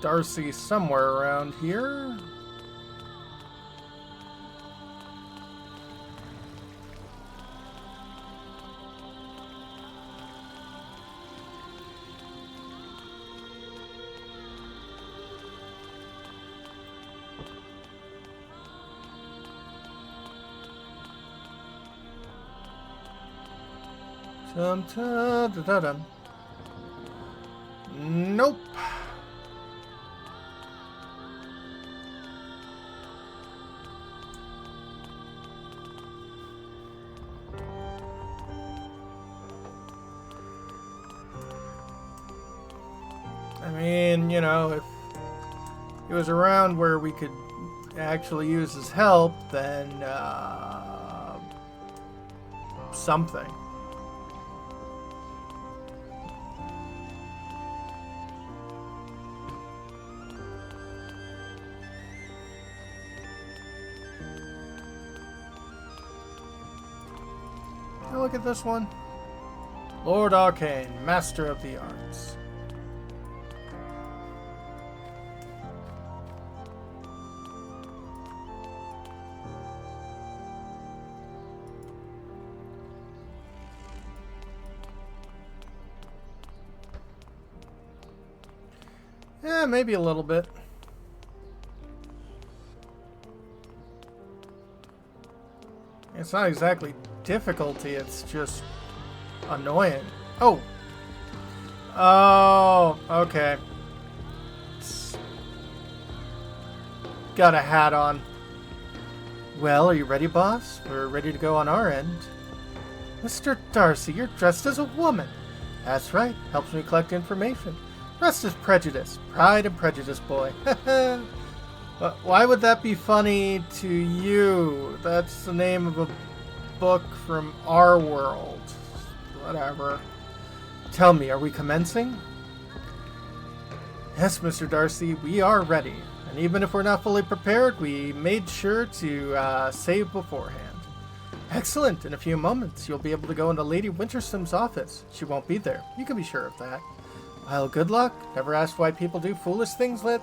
Darcy somewhere around here. Nope. I mean, you know, if he was around where we could actually use his help, then something. Look at this one. Lord Arcane, Master of the Arts. Yeah, maybe a little bit. It's not exactly difficulty, it's just annoying. Oh! Oh, okay. Got a hat on. Well, are you ready, boss? We're ready to go on our end. Mr. Darcy, you're dressed as a woman. That's right, helps me collect information. Rest is prejudice. Pride and Prejudice, boy. But why would that be funny to you? That's the name of a book from our world. Whatever. Tell me, are we commencing? Yes, Mr. Darcy, we are ready. And even if we're not fully prepared, we made sure to save beforehand. Excellent. In a few moments, you'll be able to go into Lady Wintersom's office. She won't be there. You can be sure of that. Well, good luck. Never asked why people do foolish things that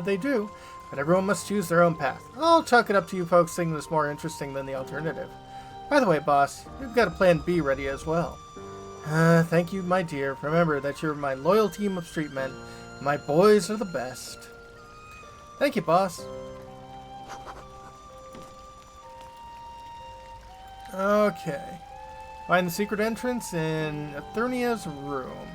they do. But everyone must choose their own path. I'll chalk it up to you folks thinking this more interesting than the alternative. By the way, boss, you've got a plan B ready as well. Thank you, my dear. Remember that you're my loyal team of street men. My boys are the best. Thank you, boss. Okay. Find the secret entrance in Athernia's room.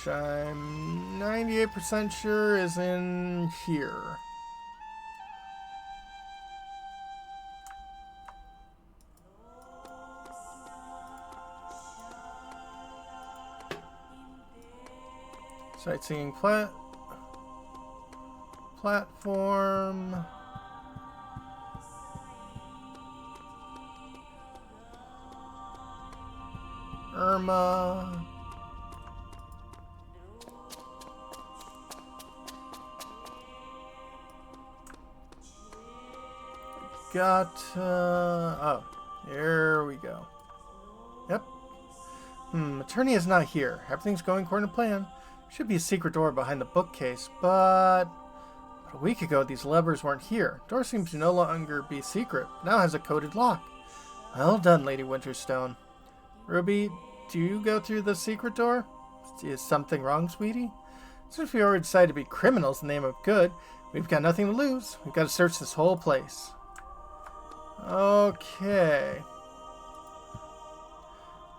Which I'm 98% sure is in here. Sightseeing platform. Irma. Got, oh, here we go. Yep. Attorney is not here. Everything's going according to plan. Should be a secret door behind the bookcase, but a week ago these levers weren't here. Door seems to no longer be secret. Now has a coded lock. Well done, Lady Winterstone. Ruby, do you go through the secret door? Is something wrong, sweetie? Since we already decided to be criminals in the name of good, we've got nothing to lose. We've got to search this whole place. Okay.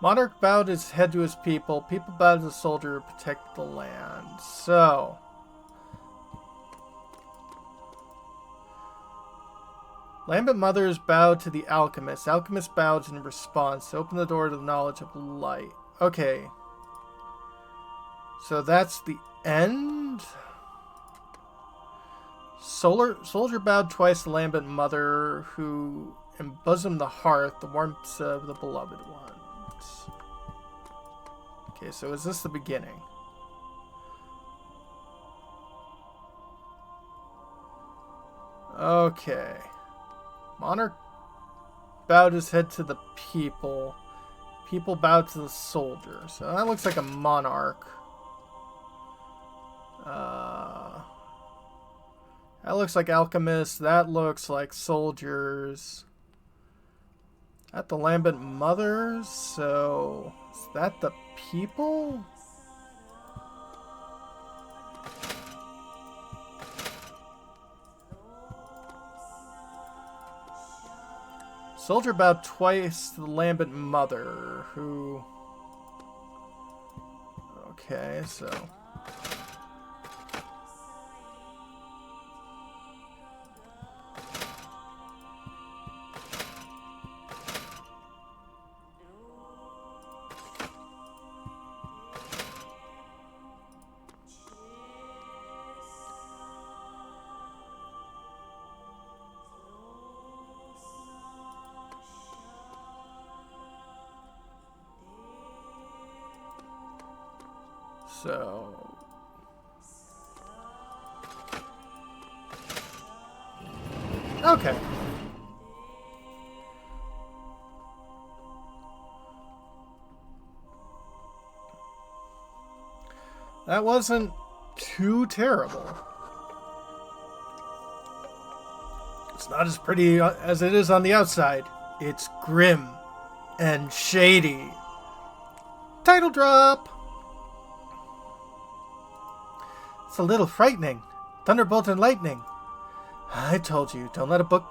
Monarch bowed his head to his people. People bowed to the soldier to protect the land. So. Lambent mothers bowed to the alchemist. Alchemist bowed in response to open the door to the knowledge of light. Okay. So that's the end. Soldier bowed twice to Lambent mother, who embosomed the hearth, the warmth of the beloved ones. Okay, so is this the beginning? Okay. Monarch bowed his head to the people. People bowed to the soldier. So that looks like a monarch. That looks like alchemists. That looks like soldiers. At the Lambent mothers. So is that the people? Soldier bowed twice to the Lambent mother, who... Okay, so... So... Okay. That wasn't too terrible. It's not as pretty as it is on the outside. It's grim and shady. Title drop! It's a little frightening. Thunderbolt and lightning. I told you, don't let a book,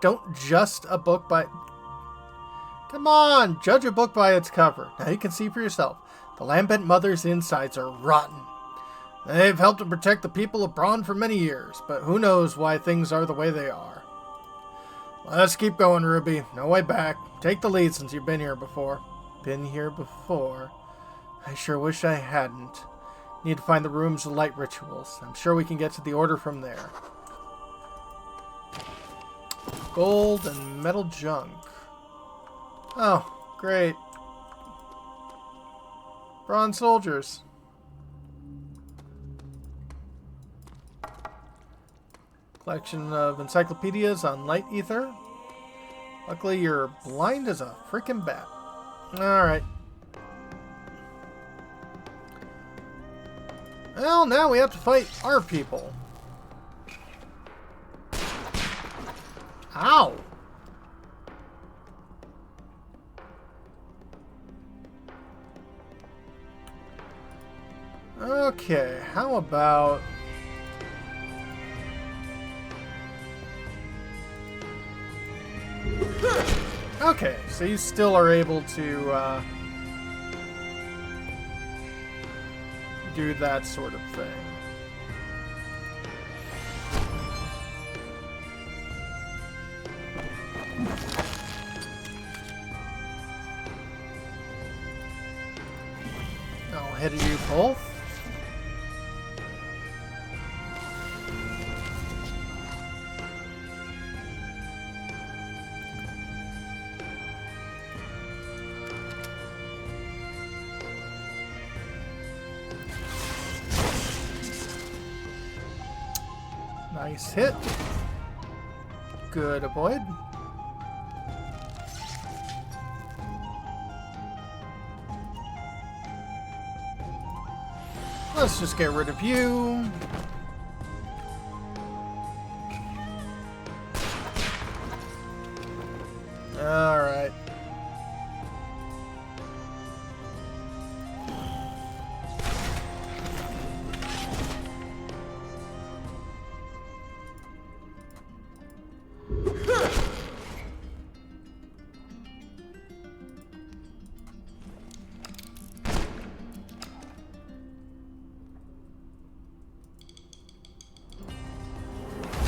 don't just a book by... Come on, judge a book by its cover. Now you can see for yourself. The Lambent mother's insides are rotten. They've helped to protect the people of Braun for many years, but who knows why things are the way they are. Let's keep going, Ruby. No way back. Take the lead since you've been here before. Been here before? I sure wish I hadn't. Need to find the rooms of light rituals. I'm sure we can get to the order from there. Gold and metal junk. Oh, great. Bronze soldiers. Collection of encyclopedias on light ether. Luckily, you're blind as a freaking bat. Alright. Well, now we have to fight our people. Ow! Okay, how about... Okay, so you still are able to do that sort of thing. I'll hit you both. Nice hit. Good avoid. Let's just get rid of you. Alright.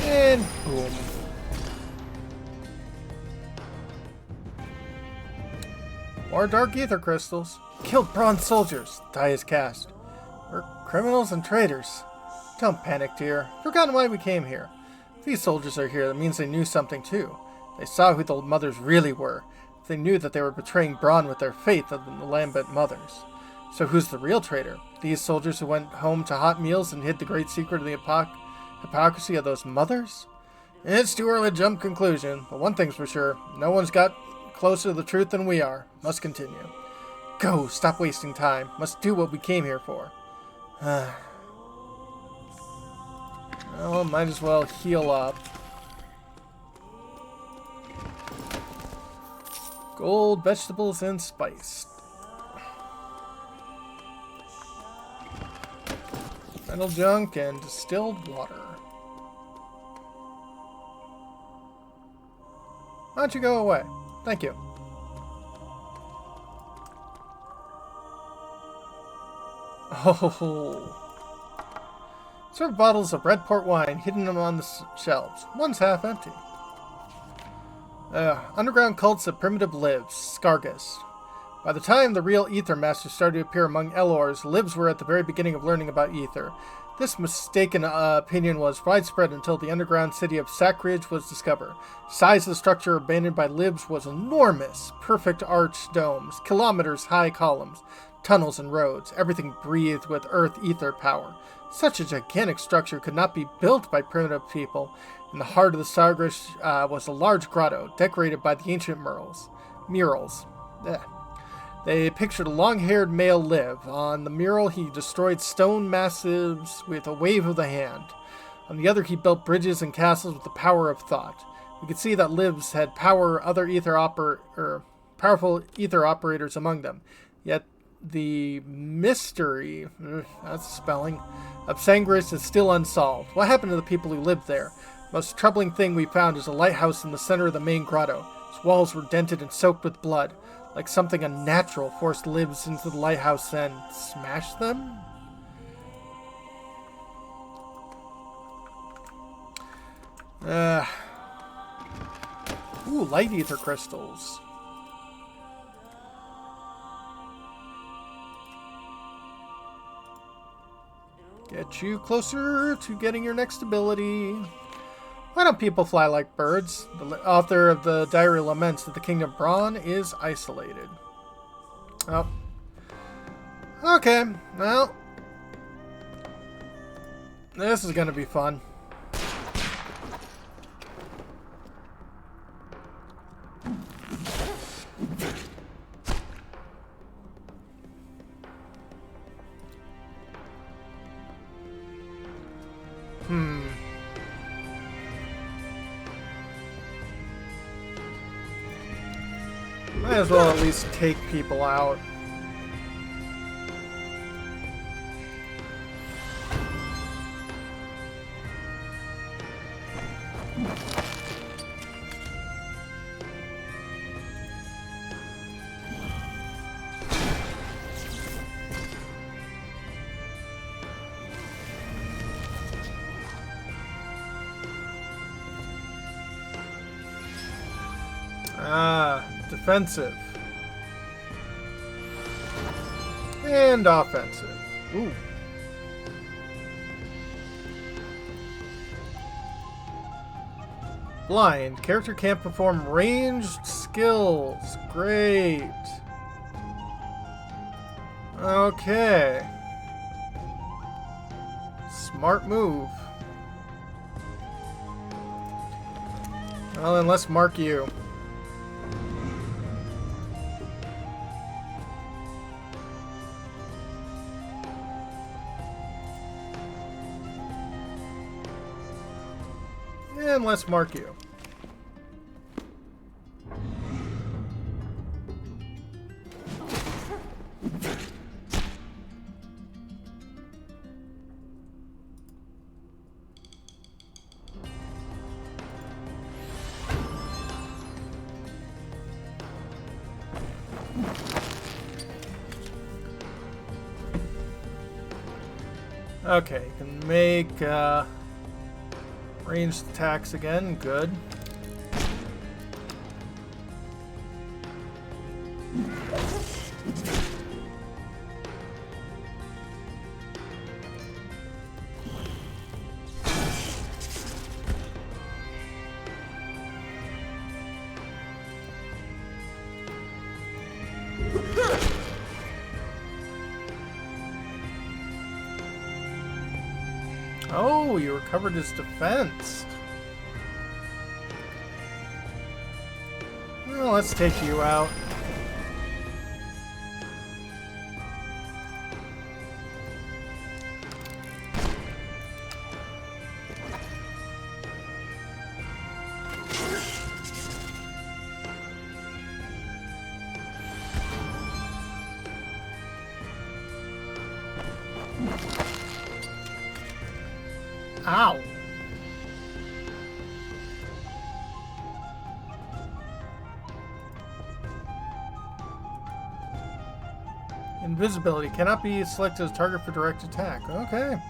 And boom. More dark ether crystals. Killed bronze soldiers. Die is cast. We're criminals and traitors. Don't panic, dear. Forgotten why we came here. If these soldiers are here, that means they knew something too. They saw who the mothers really were. They knew that they were betraying Braun with their faith of the Lambent mothers. So who's the real traitor? These soldiers who went home to hot meals and hid the great secret of the hypocrisy of those mothers? It's too early to jump conclusion, but one thing's for sure. No one's got closer to the truth than we are. Must continue. Go! Stop wasting time. Must do what we came here for. Well, might as well heal up. Gold, vegetables, and spice. Metal junk and distilled water. Why don't you go away? Thank you. Oh. Several bottles of red port wine hidden on the shelves. One's half empty. Underground cults of primitive lives. Scargus. By the time the real Ether Masters started to appear among Elors, Libs were at the very beginning of learning about Ether. This mistaken opinion was widespread until the underground city of Sackridge was discovered. Size of the structure abandoned by Libs was enormous. Perfect arched domes, kilometers-high columns, tunnels and roads. Everything breathed with earth ether power. Such a gigantic structure could not be built by primitive people. In the heart of the Sargrish was a large grotto, decorated by the ancient murals. They pictured a long-haired male Liv. On the mural, he destroyed stone massives with a wave of the hand. On the other, he built bridges and castles with the power of thought. We could see that Livs had powerful ether operators among them. Yet the mystery, that's spelling, of Sangris is still unsolved. What happened to the people who lived there? The most troubling thing we found is a lighthouse in the center of the main grotto. Its walls were dented and soaked with blood. Like something unnatural forced Libs into the lighthouse and smashed them? Ooh, light ether crystals. Get you closer to getting your next ability. Why don't people fly like birds? The author of the Diary laments that the Kingdom of Braun is isolated. Oh. Okay, well. This is gonna be fun. Might as well at least take people out. Defensive. And offensive. Ooh. Blind. Character can't perform ranged skills. Great. Okay. Smart move. Well, then let's mark you. And let's mark you. Okay, you can make ranged attacks again. Good. Oh, you recovered his defense. Well, let's take you out. Ow. Invisibility cannot be selected as target for direct attack. Okay.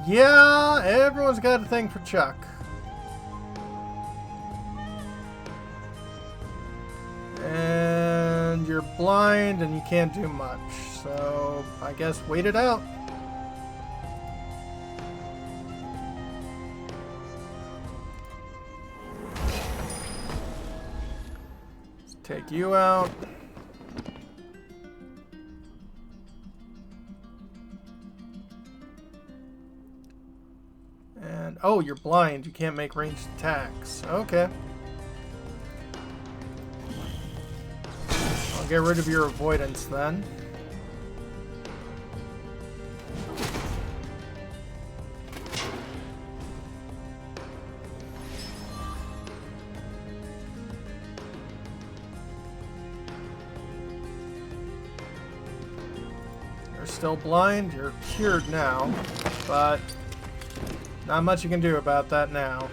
Yeah, everyone's got a thing for Chuck. And you're blind and you can't do much. So, I guess wait it out. Let's take you out. And, oh, you're blind. You can't make ranged attacks. Okay. I'll get rid of your avoidance then. You're still blind. You're cured now, but not much you can do about that now.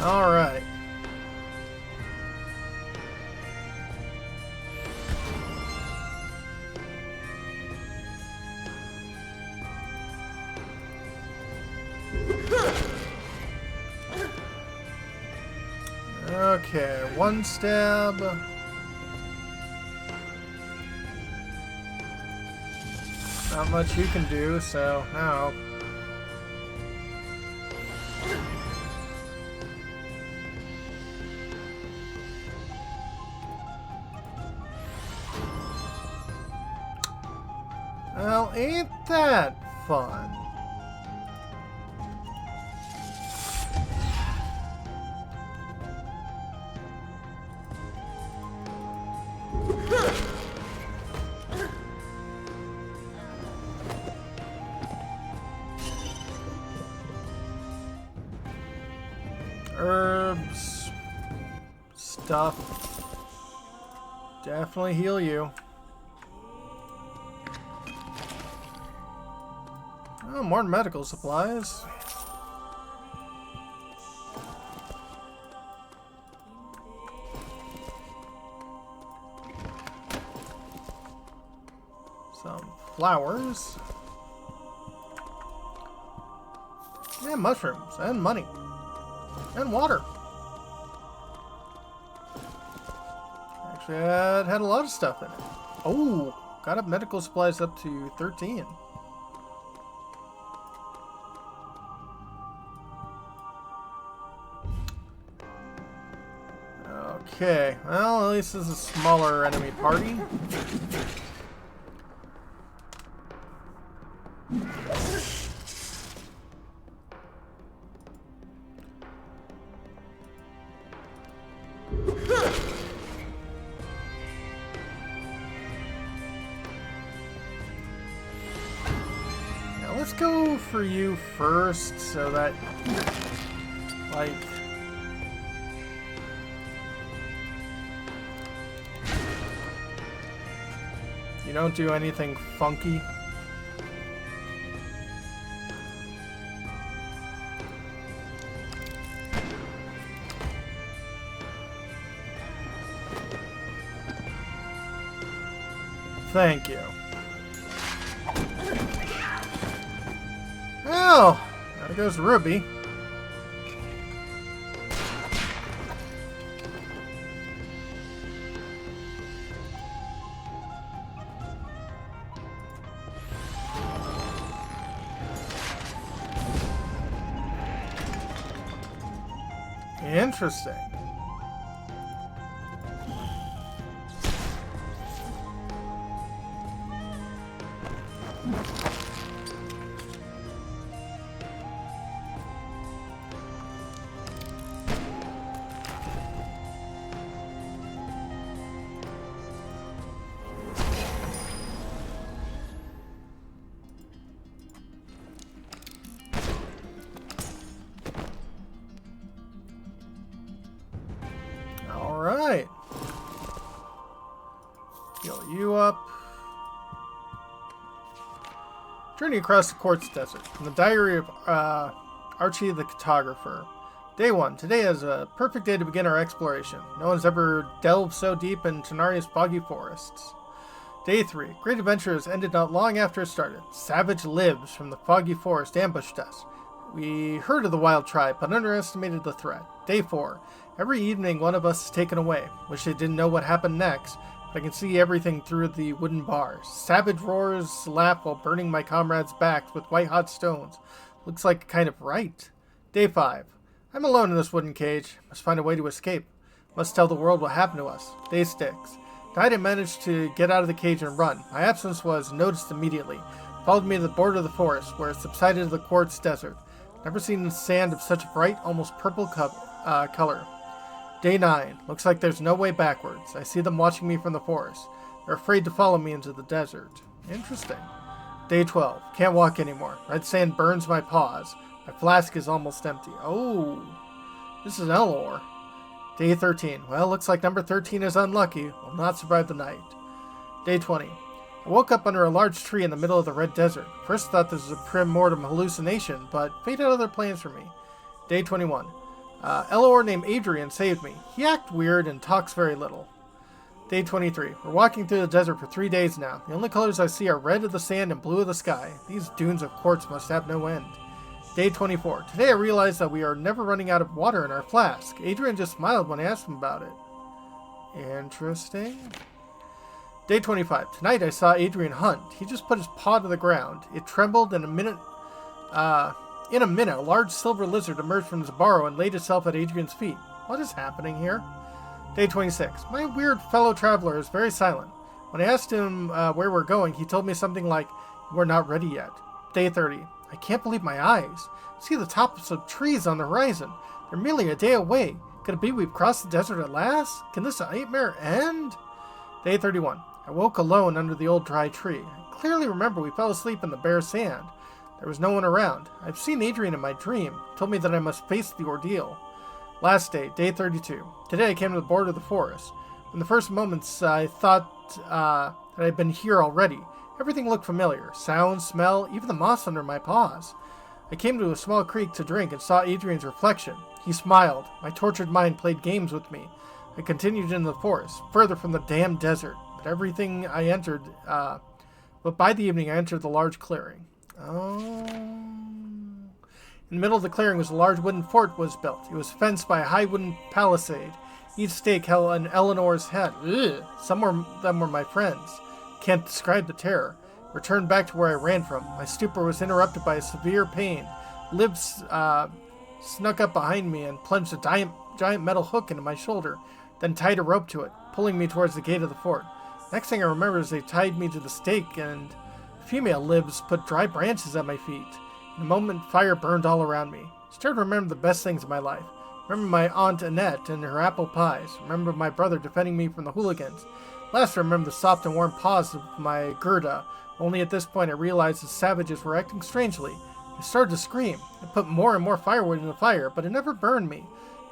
All right. Okay, one stab. Not much you can do, so now. Well, ain't that fun? Herbs, stuff, definitely heal you. Oh, more medical supplies. Some flowers. And mushrooms, and money. And water. Actually, it had a lot of stuff in it. Oh, got up medical supplies up to 13. Okay, well, at least this is a smaller enemy party. Now let's go for you first, so that, like... you don't do anything funky. Thank you. Well, there goes Ruby. Interesting. Alright. Heal you up. Journey across the Quartz Desert. From the diary of Archie the Cartographer. Day 1. Today is a perfect day to begin our exploration. No one's ever delved so deep in Tanaria's boggy forests. Day 3. Great adventure has ended not long after it started. Savage Libs from the foggy forest ambushed us. We heard of the wild tribe, but underestimated the threat. Day 4. Every evening one of us is taken away. Wish I didn't know what happened next, but I can see everything through the wooden bars. Savage roars laugh while burning my comrades' backs with white-hot stones. Looks like kind of right. Day 5. I'm alone in this wooden cage. Must find a way to escape. Must tell the world what happened to us. Day 6. Tonight I managed to get out of the cage and run. My absence was noticed immediately. Followed me to the border of the forest, where it subsided to the Quartz Desert. Never seen sand of such bright, almost purple color. Day 9. Looks like there's no way backwards. I see them watching me from the forest. They're afraid to follow me into the desert. Interesting. Day 12. Can't walk anymore. Red sand burns my paws. My flask is almost empty. Oh, this is Eleanor. Day 13. Well, looks like number 13 is unlucky. Will not survive the night. Day 20. I woke up under a large tree in the middle of the Red Desert. First thought this was a primordial hallucination, but fate had other plans for me. Day 21. Eleanor named Adrian saved me. He acts weird and talks very little. Day 23. We're walking through the desert for 3 days now. The only colors I see are red of the sand and blue of the sky. These dunes of quartz must have no end. Day 24. Today I realized that we are never running out of water in our flask. Adrian just smiled when I asked him about it. Interesting. Day 25. Tonight I saw Adrian hunt. He just put his paw to the ground. It trembled and in a minute, a large silver lizard emerged from his burrow and laid itself at Adrian's feet. What is happening here? Day 26. My weird fellow traveler is very silent. When I asked him where we're going, he told me something like, "We're not ready yet." Day 30. I can't believe my eyes. See the tops of trees on the horizon. They're merely a day away. Could it be we've crossed the desert at last? Can this nightmare end? Day 31. I woke alone under the old dry tree. I clearly remember we fell asleep in the bare sand. There was no one around. I've seen Adrian in my dream. He told me that I must face the ordeal. Last day, day 32. Today I came to the border of the forest. In the first moments I thought that I'd been here already. Everything looked familiar. Sound, smell, even the moss under my paws. I came to a small creek to drink and saw Adrian's reflection. He smiled. My tortured mind played games with me. I continued into the forest, further from the damned desert. But by the evening I entered the large clearing. Oh. In the middle of the clearing was a large wooden fort was built. It was fenced by a high wooden palisade. Each stake held an Eleanor's head. Ugh. Some of them were my friends. Can't describe the terror. Returned back to where I ran from. My stupor was interrupted by a severe pain. Libs snuck up behind me and plunged a giant metal hook into my shoulder. then tied a rope to it, pulling me towards the gate of the fort. Next thing I remember is they tied me to the stake, and female libs put dry branches at my feet. In a moment, fire burned all around me. I started to remember the best things in my life. Remember my Aunt Annette and her apple pies. Remember my brother defending me from the hooligans. Last, I remember the soft and warm paws of my Gerda. Only at this point I realized the savages were acting strangely. I started to scream. I put more and more firewood in the fire, but it never burned me.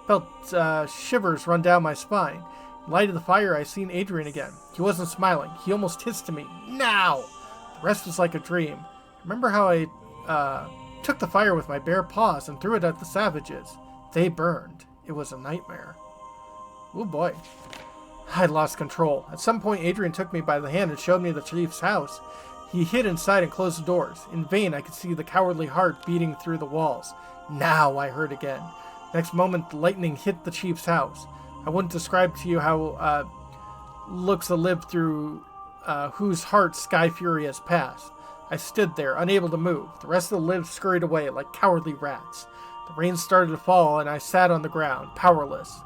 I felt shivers run down my spine. In light of the fire, I seen Adrian again. He wasn't smiling. He almost hissed to me, "Now!" The rest was like a dream. Remember how I took the fire with my bare paws and threw it at the savages. They burned. It was a nightmare. Oh boy. I lost control. At some point, Adrian took me by the hand and showed me the chief's house. He hid inside and closed the doors. In vain, I could see the cowardly heart beating through the walls. "Now," I heard again. Next moment, the lightning hit the chief's house. I wouldn't describe to you how looks a live through whose heart Sky Fury has passed. I stood there, unable to move. The rest of the lives scurried away like cowardly rats. The rain started to fall, and I sat on the ground, powerless.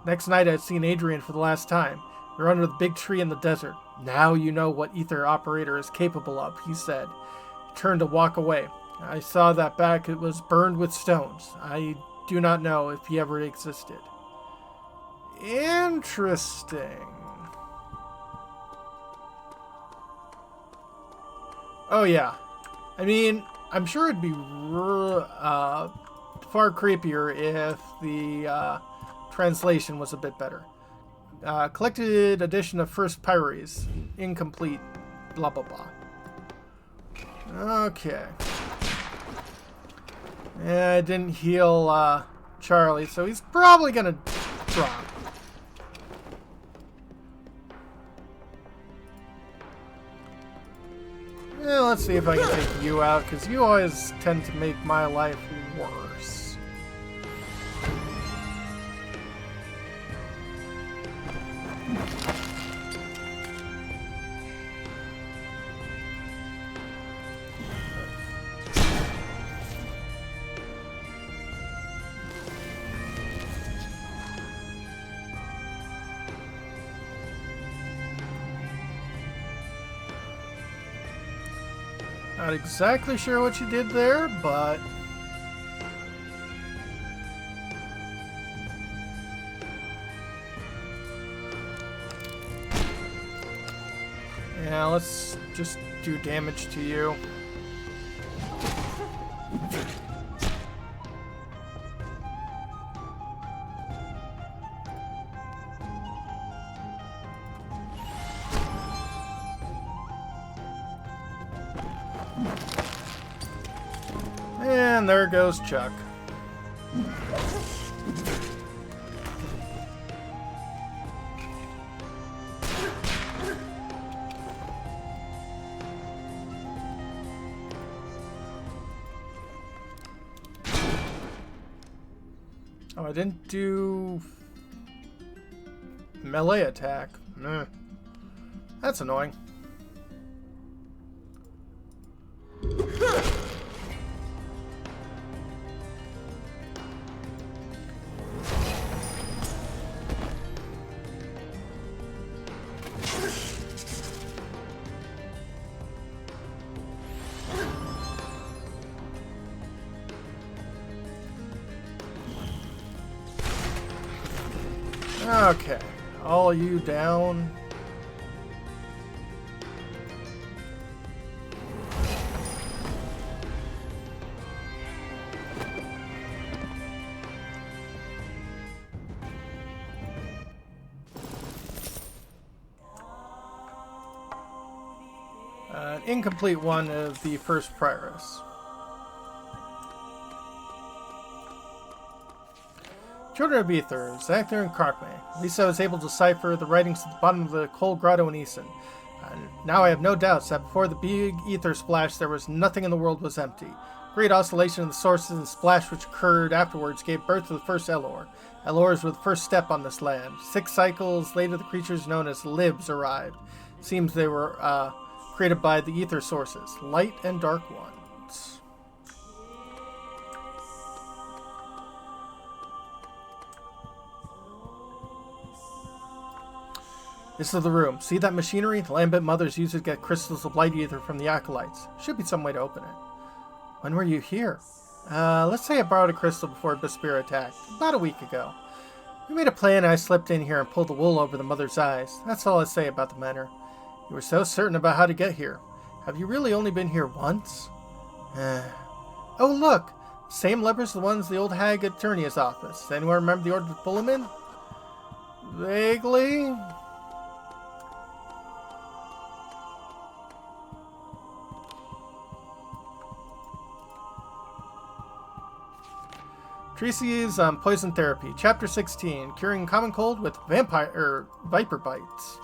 Next night I had seen Adrian for the last time. We were under the big tree in the desert. "Now you know what Ether Operator is capable of," he said. He turned to walk away. I saw that back. It was burned with stones. I do not know if he ever existed. Interesting. Oh yeah. I mean, I'm sure it'd be far creepier if the translation was a bit better. Collected edition of First Pyres. Incomplete. Blah, blah, blah. Okay. Yeah, I didn't heal Charlie, so he's probably gonna drop. Yeah, let's see if I can take you out, because you always tend to make my life worse. Not exactly sure what you did there, but yeah, let's just do damage to you. And there goes Chuck. Oh, I didn't do melee attack. That's annoying. Okay, all you down. An incomplete one of the first prioress. Children of Ether, Zactor and Karkme. At least I was able to decipher the writings at the bottom of the cold grotto in Eason. Now I have no doubts that before the big ether splash, there was nothing in the world was empty. Great oscillation of the sources and splash which occurred afterwards gave birth to the first Elor. Elors were the first step on this land. 6 cycles later, the creatures known as Libs arrived. Seems they were created by the ether sources, light and dark ones. This is the room. See that machinery? The Lambent Mothers use it to get crystals of light ether from the acolytes. Should be some way to open it. When were you here? Let's say I borrowed a crystal before Bespira attacked. About a week ago. We made a plan and I slipped in here and pulled the wool over the mother's eyes. That's all I say about the matter. You were so certain about how to get here. Have you really only been here once? Oh, look! Same levers as the ones the old hag at Turnia's office. Does anyone remember the order to pull him in? Vaguely? Tracy's Poison Therapy, Chapter 16, Curing Common Cold with Viper Bites.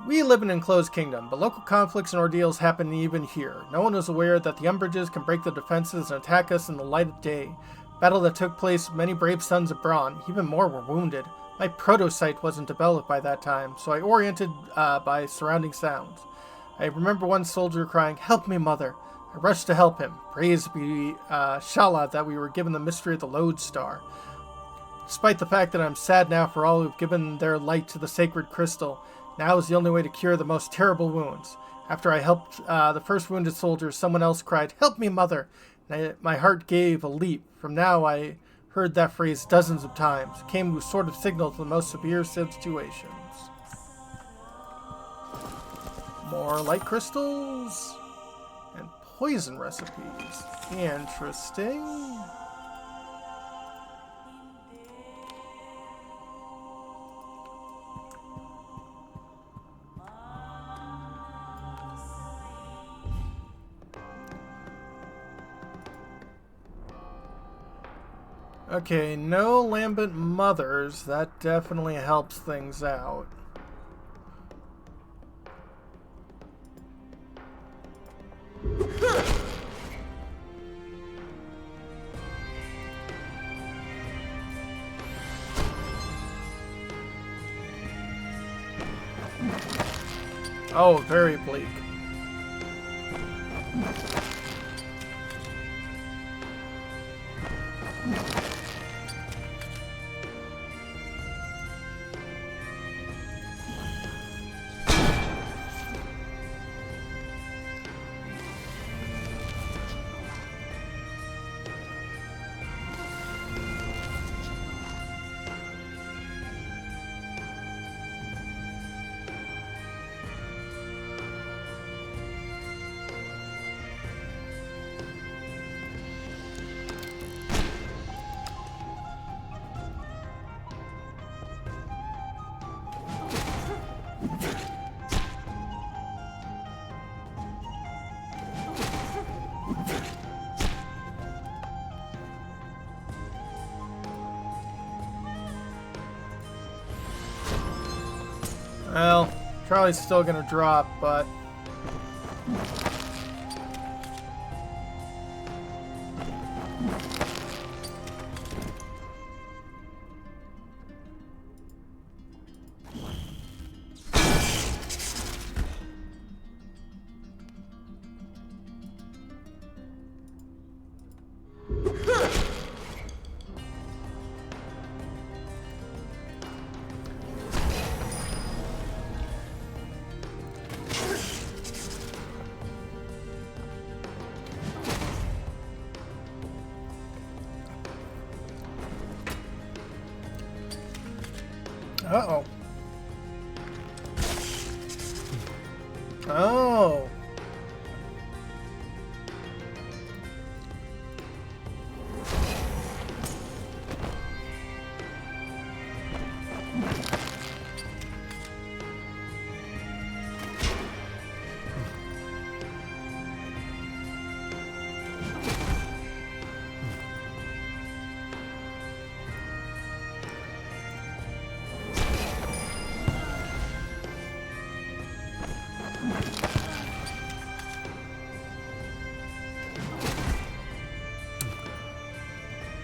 We live in an enclosed kingdom, but local conflicts and ordeals happen even here. No one was aware that the Umbrages can break the defenses and attack us in the light of day. Battle that took place, many brave sons of Braun, even more were wounded. My proto-sight wasn't developed by that time, so I oriented by surrounding sounds. I remember one soldier crying, "Help me, mother!" I rushed to help him. Praised be Shala that we were given the mystery of the Lodestar. Despite the fact that I'm sad now for all who've given their light to the sacred crystal, now is the only way to cure the most terrible wounds. After I helped the first wounded soldier, someone else cried, "Help me, mother!" And my heart gave a leap. From now I heard that phrase dozens of times. It came with sort of signal to the most severe situations. More light crystals and poison recipes. Interesting. Okay, no Lambent Mothers. That definitely helps things out. Oh, very bleak. Well, Charlie's still gonna drop, but... Uh-oh. Oh.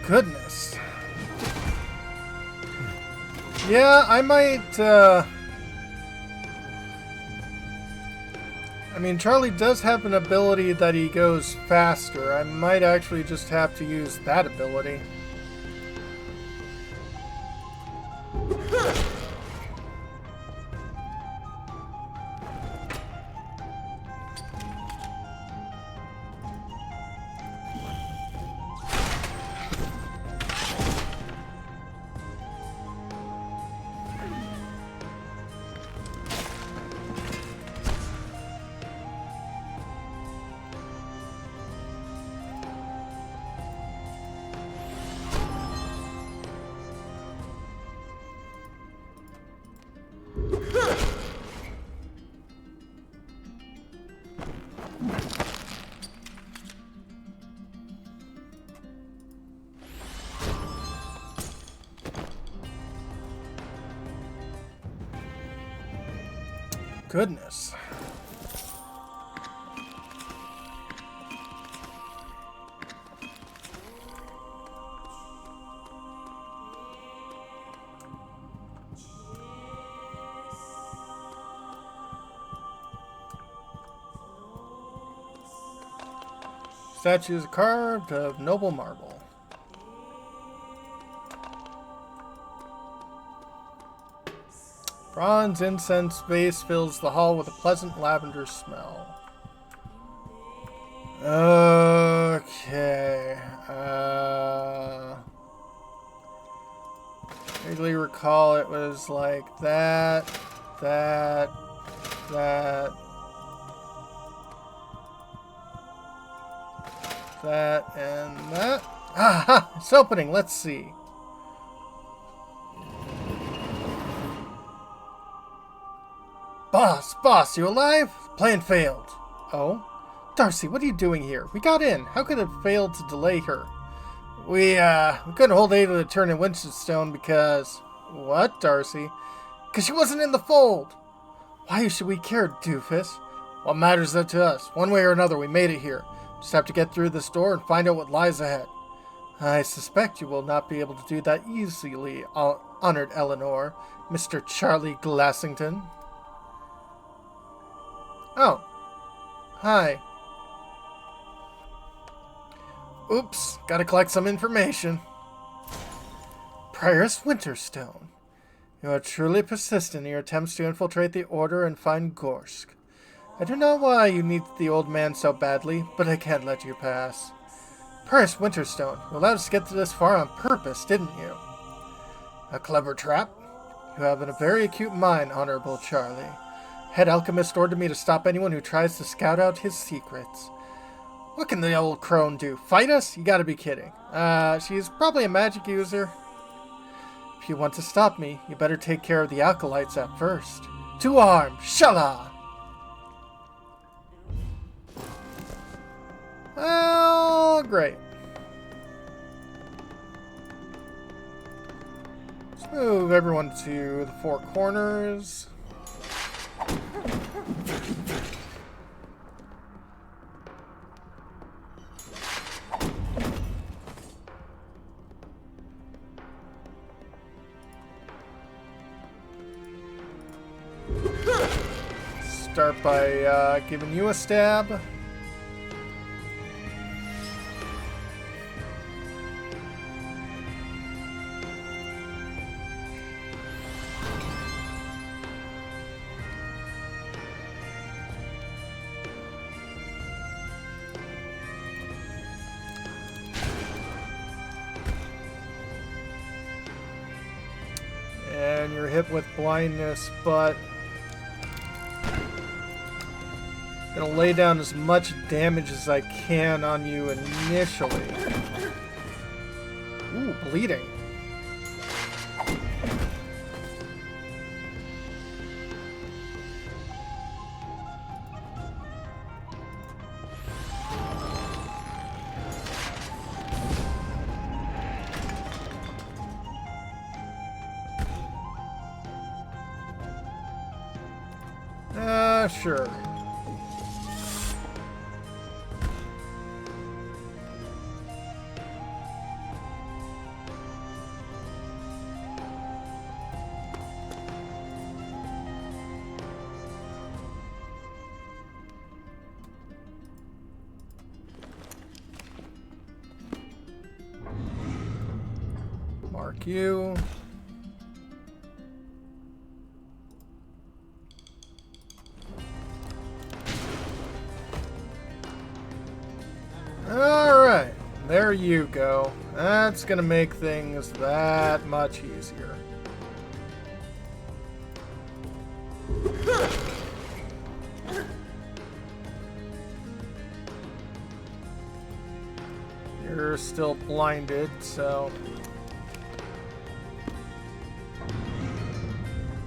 Goodness. Yeah, I might, I mean, Charlie does have an ability that he goes faster. I might actually just have to use that ability. Goodness. Statues carved of noble marble. Bronze incense base fills the hall with a pleasant lavender smell. Okay. Vaguely recall it was like that, that, that, that, and that. Aha! It's opening. Let's see. Boss, you alive? Plan failed. Oh? Darcy, what are you doing here? We got in. How could it fail to delay her? We couldn't hold Ada to turn in Winterstone because... What, Darcy? Because she wasn't in the fold. Why should we care, doofus? What matters that to us? One way or another, we made it here. Just have to get through this door and find out what lies ahead. I suspect you will not be able to do that easily, honored Eleanor, Mr. Charlie Glassington. Oh. Hi. Oops, gotta collect some information. Prioress Winterstone. You are truly persistent in your attempts to infiltrate the Order and find Gorsk. I don't know why you need the old man so badly, but I can't let you pass. Prioress Winterstone, you allowed us to get this far on purpose, didn't you? A clever trap? You have a very acute mind, Honorable Charlie. Head alchemist ordered me to stop anyone who tries to scout out his secrets. What can the old crone do? Fight us? You gotta be kidding. She's probably a magic user. If you want to stop me, you better take care of the acolytes at first. To arms! Shala! Well, great. Let's move everyone to the four corners. Start by giving you a stab. And you're hit with blindness, but I'm gonna lay down as much damage as I can on you initially. Ooh, bleeding. Sure. Mark you. Alright, there you go. That's gonna make things that much easier. You're still blinded, so...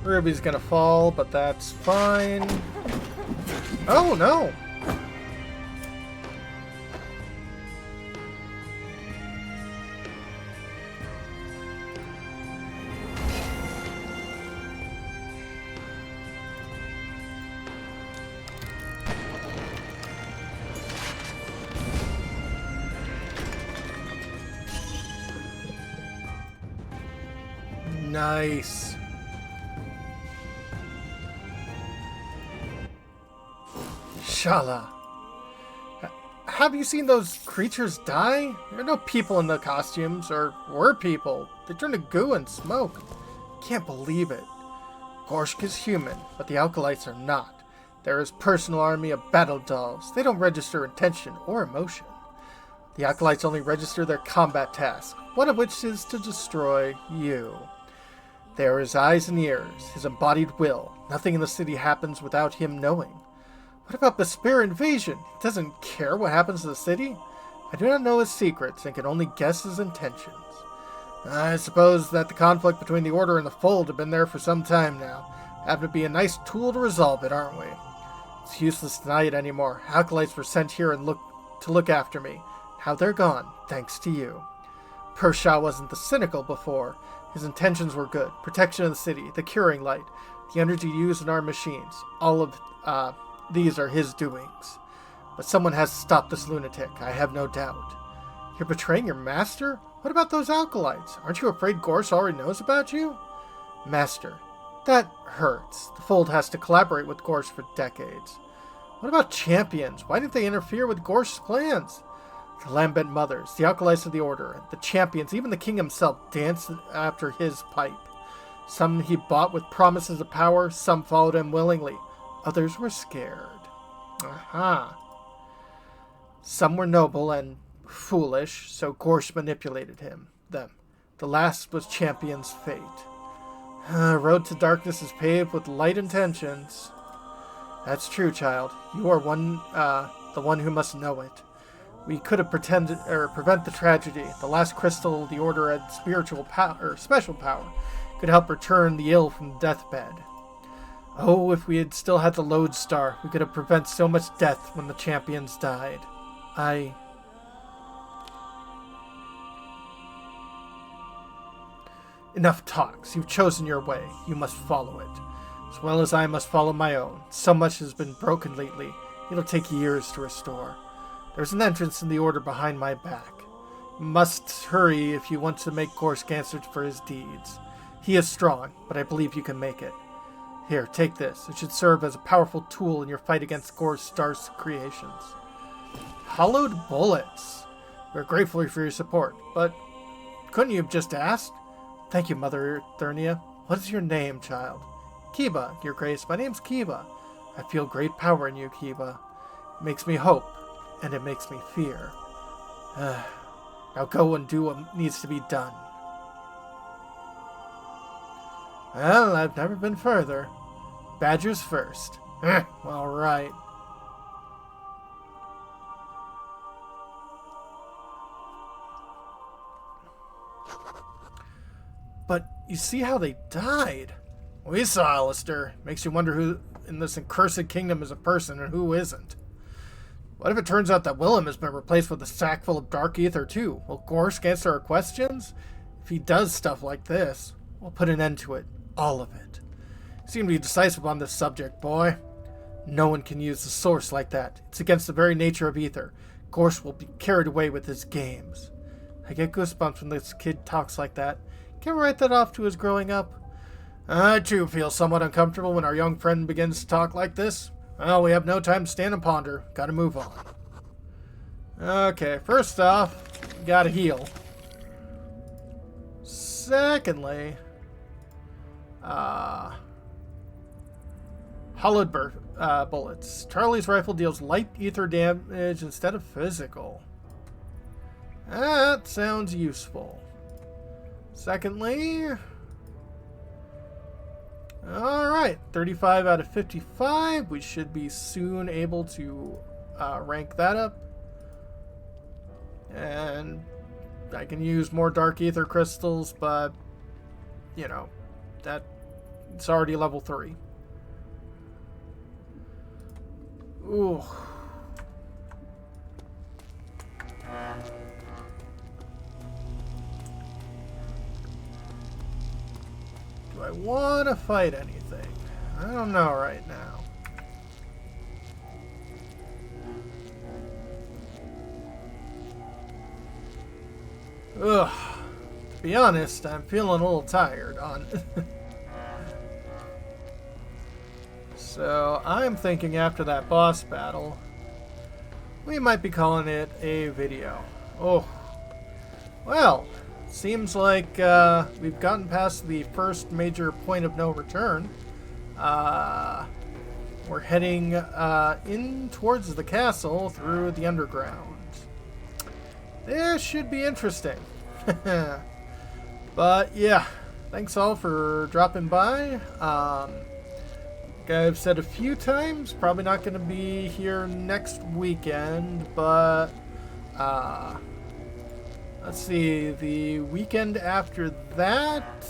Ruby's gonna fall, but that's fine. Oh, no! Nice. Shala. Have you seen those creatures die? There are no people in the costumes, or were people. They turn to goo and smoke. Can't believe it. Gorsk is human, but the Alkalites are not. They're his personal army of battle dolls. They don't register intention or emotion. The Alkalites only register their combat task, one of which is to destroy you. They are his eyes and ears, his embodied will. Nothing in the city happens without him knowing. What about the Spear invasion? He doesn't care what happens to the city? I do not know his secrets and can only guess his intentions. I suppose that the conflict between the Order and the Fold have been there for some time now. Happen to be a nice tool to resolve it, aren't we? It's useless to deny it anymore. Alkalites were sent here and to look after me. Now they're gone, thanks to you. Pershaw wasn't the cynical before. His intentions were good. Protection of the city, the curing light, the energy used in our machines. All of these are his doings. But someone has to stop this lunatic, I have no doubt. You're betraying your master? What about those Alkalites? Aren't you afraid Gorsk already knows about you? Master. That hurts. The Fold has to collaborate with Gorsk for decades. What about champions? Why didn't they interfere with Gorsk's plans? The Lambent Mothers, the Alkalites of the Order, the champions, even the king himself danced after his pipe. Some he bought with promises of power, some followed him willingly. Others were scared. Aha. Some were noble and foolish, so Gorsk manipulated them. The last was Champion's fate. Road to darkness is paved with light intentions. That's true, child. You are the one who must know it. We could have prevent the tragedy. The last crystal the Order had special power, could help return the ill from the deathbed. Oh, if we had still had the Lodestar, we could have prevented so much death when the champions died. Enough talks. You've chosen your way. You must follow it. As well as I must follow my own. So much has been broken lately. It'll take years to restore. There's an entrance in the Order behind my back. You must hurry if you want to make Gorsk answer for his deeds. He is strong, but I believe you can make it. Here, take this. It should serve as a powerful tool in your fight against Gorsk's Star's creations. Hollowed bullets. We're grateful for your support, but couldn't you have just asked? Thank you, Mother Eternia. What is your name, child? Kiba, Your Grace. My name's Kiba. I feel great power in you, Kiba. It makes me hope, and it makes me fear. Now go and do what needs to be done. Well, I've never been further. Badgers first. All right. But you see how they died? We saw, Alistair. Makes you wonder who in this accursed kingdom is a person and who isn't. What if it turns out that Willem has been replaced with a sack full of dark ether too? Will Gorsk answer our questions? If he does stuff like this, we'll put an end to it. All of it. You seem to be decisive on this subject, boy. No one can use the source like that. It's against the very nature of ether. Gorsk will be carried away with his games. I get goosebumps when this kid talks like that. Can we write that off to his growing up? I too feel somewhat uncomfortable when our young friend begins to talk like this. Well, we have no time to stand and ponder. Gotta move on. Okay, first off, gotta heal. Secondly, hollowed bullets. Charlie's rifle deals light ether damage instead of physical. That sounds useful. Secondly, alright, 35 out of 55. We should be soon able to rank that up. And I can use more dark ether crystals, but, you know, that it's already level 3. Ooh. Do I want to fight anything? I don't know right now. Ugh. be honest, I'm feeling a little tired on. So I'm thinking after that boss battle, we might be calling it a video. Oh, well, seems like we've gotten past the first major point of no return. We're heading in towards the castle through the underground. This should be interesting. But yeah, thanks all for dropping by. Like I've said a few times, probably not going to be here next weekend, but let's see, the weekend after that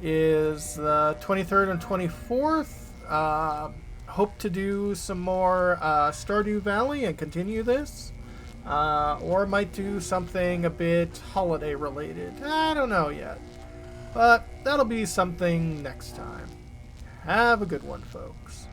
is the 23rd and 24th. Hope to do some more Stardew Valley and continue this. Or might do something a bit holiday related. I don't know yet. But that'll be something next time. Have a good one, folks.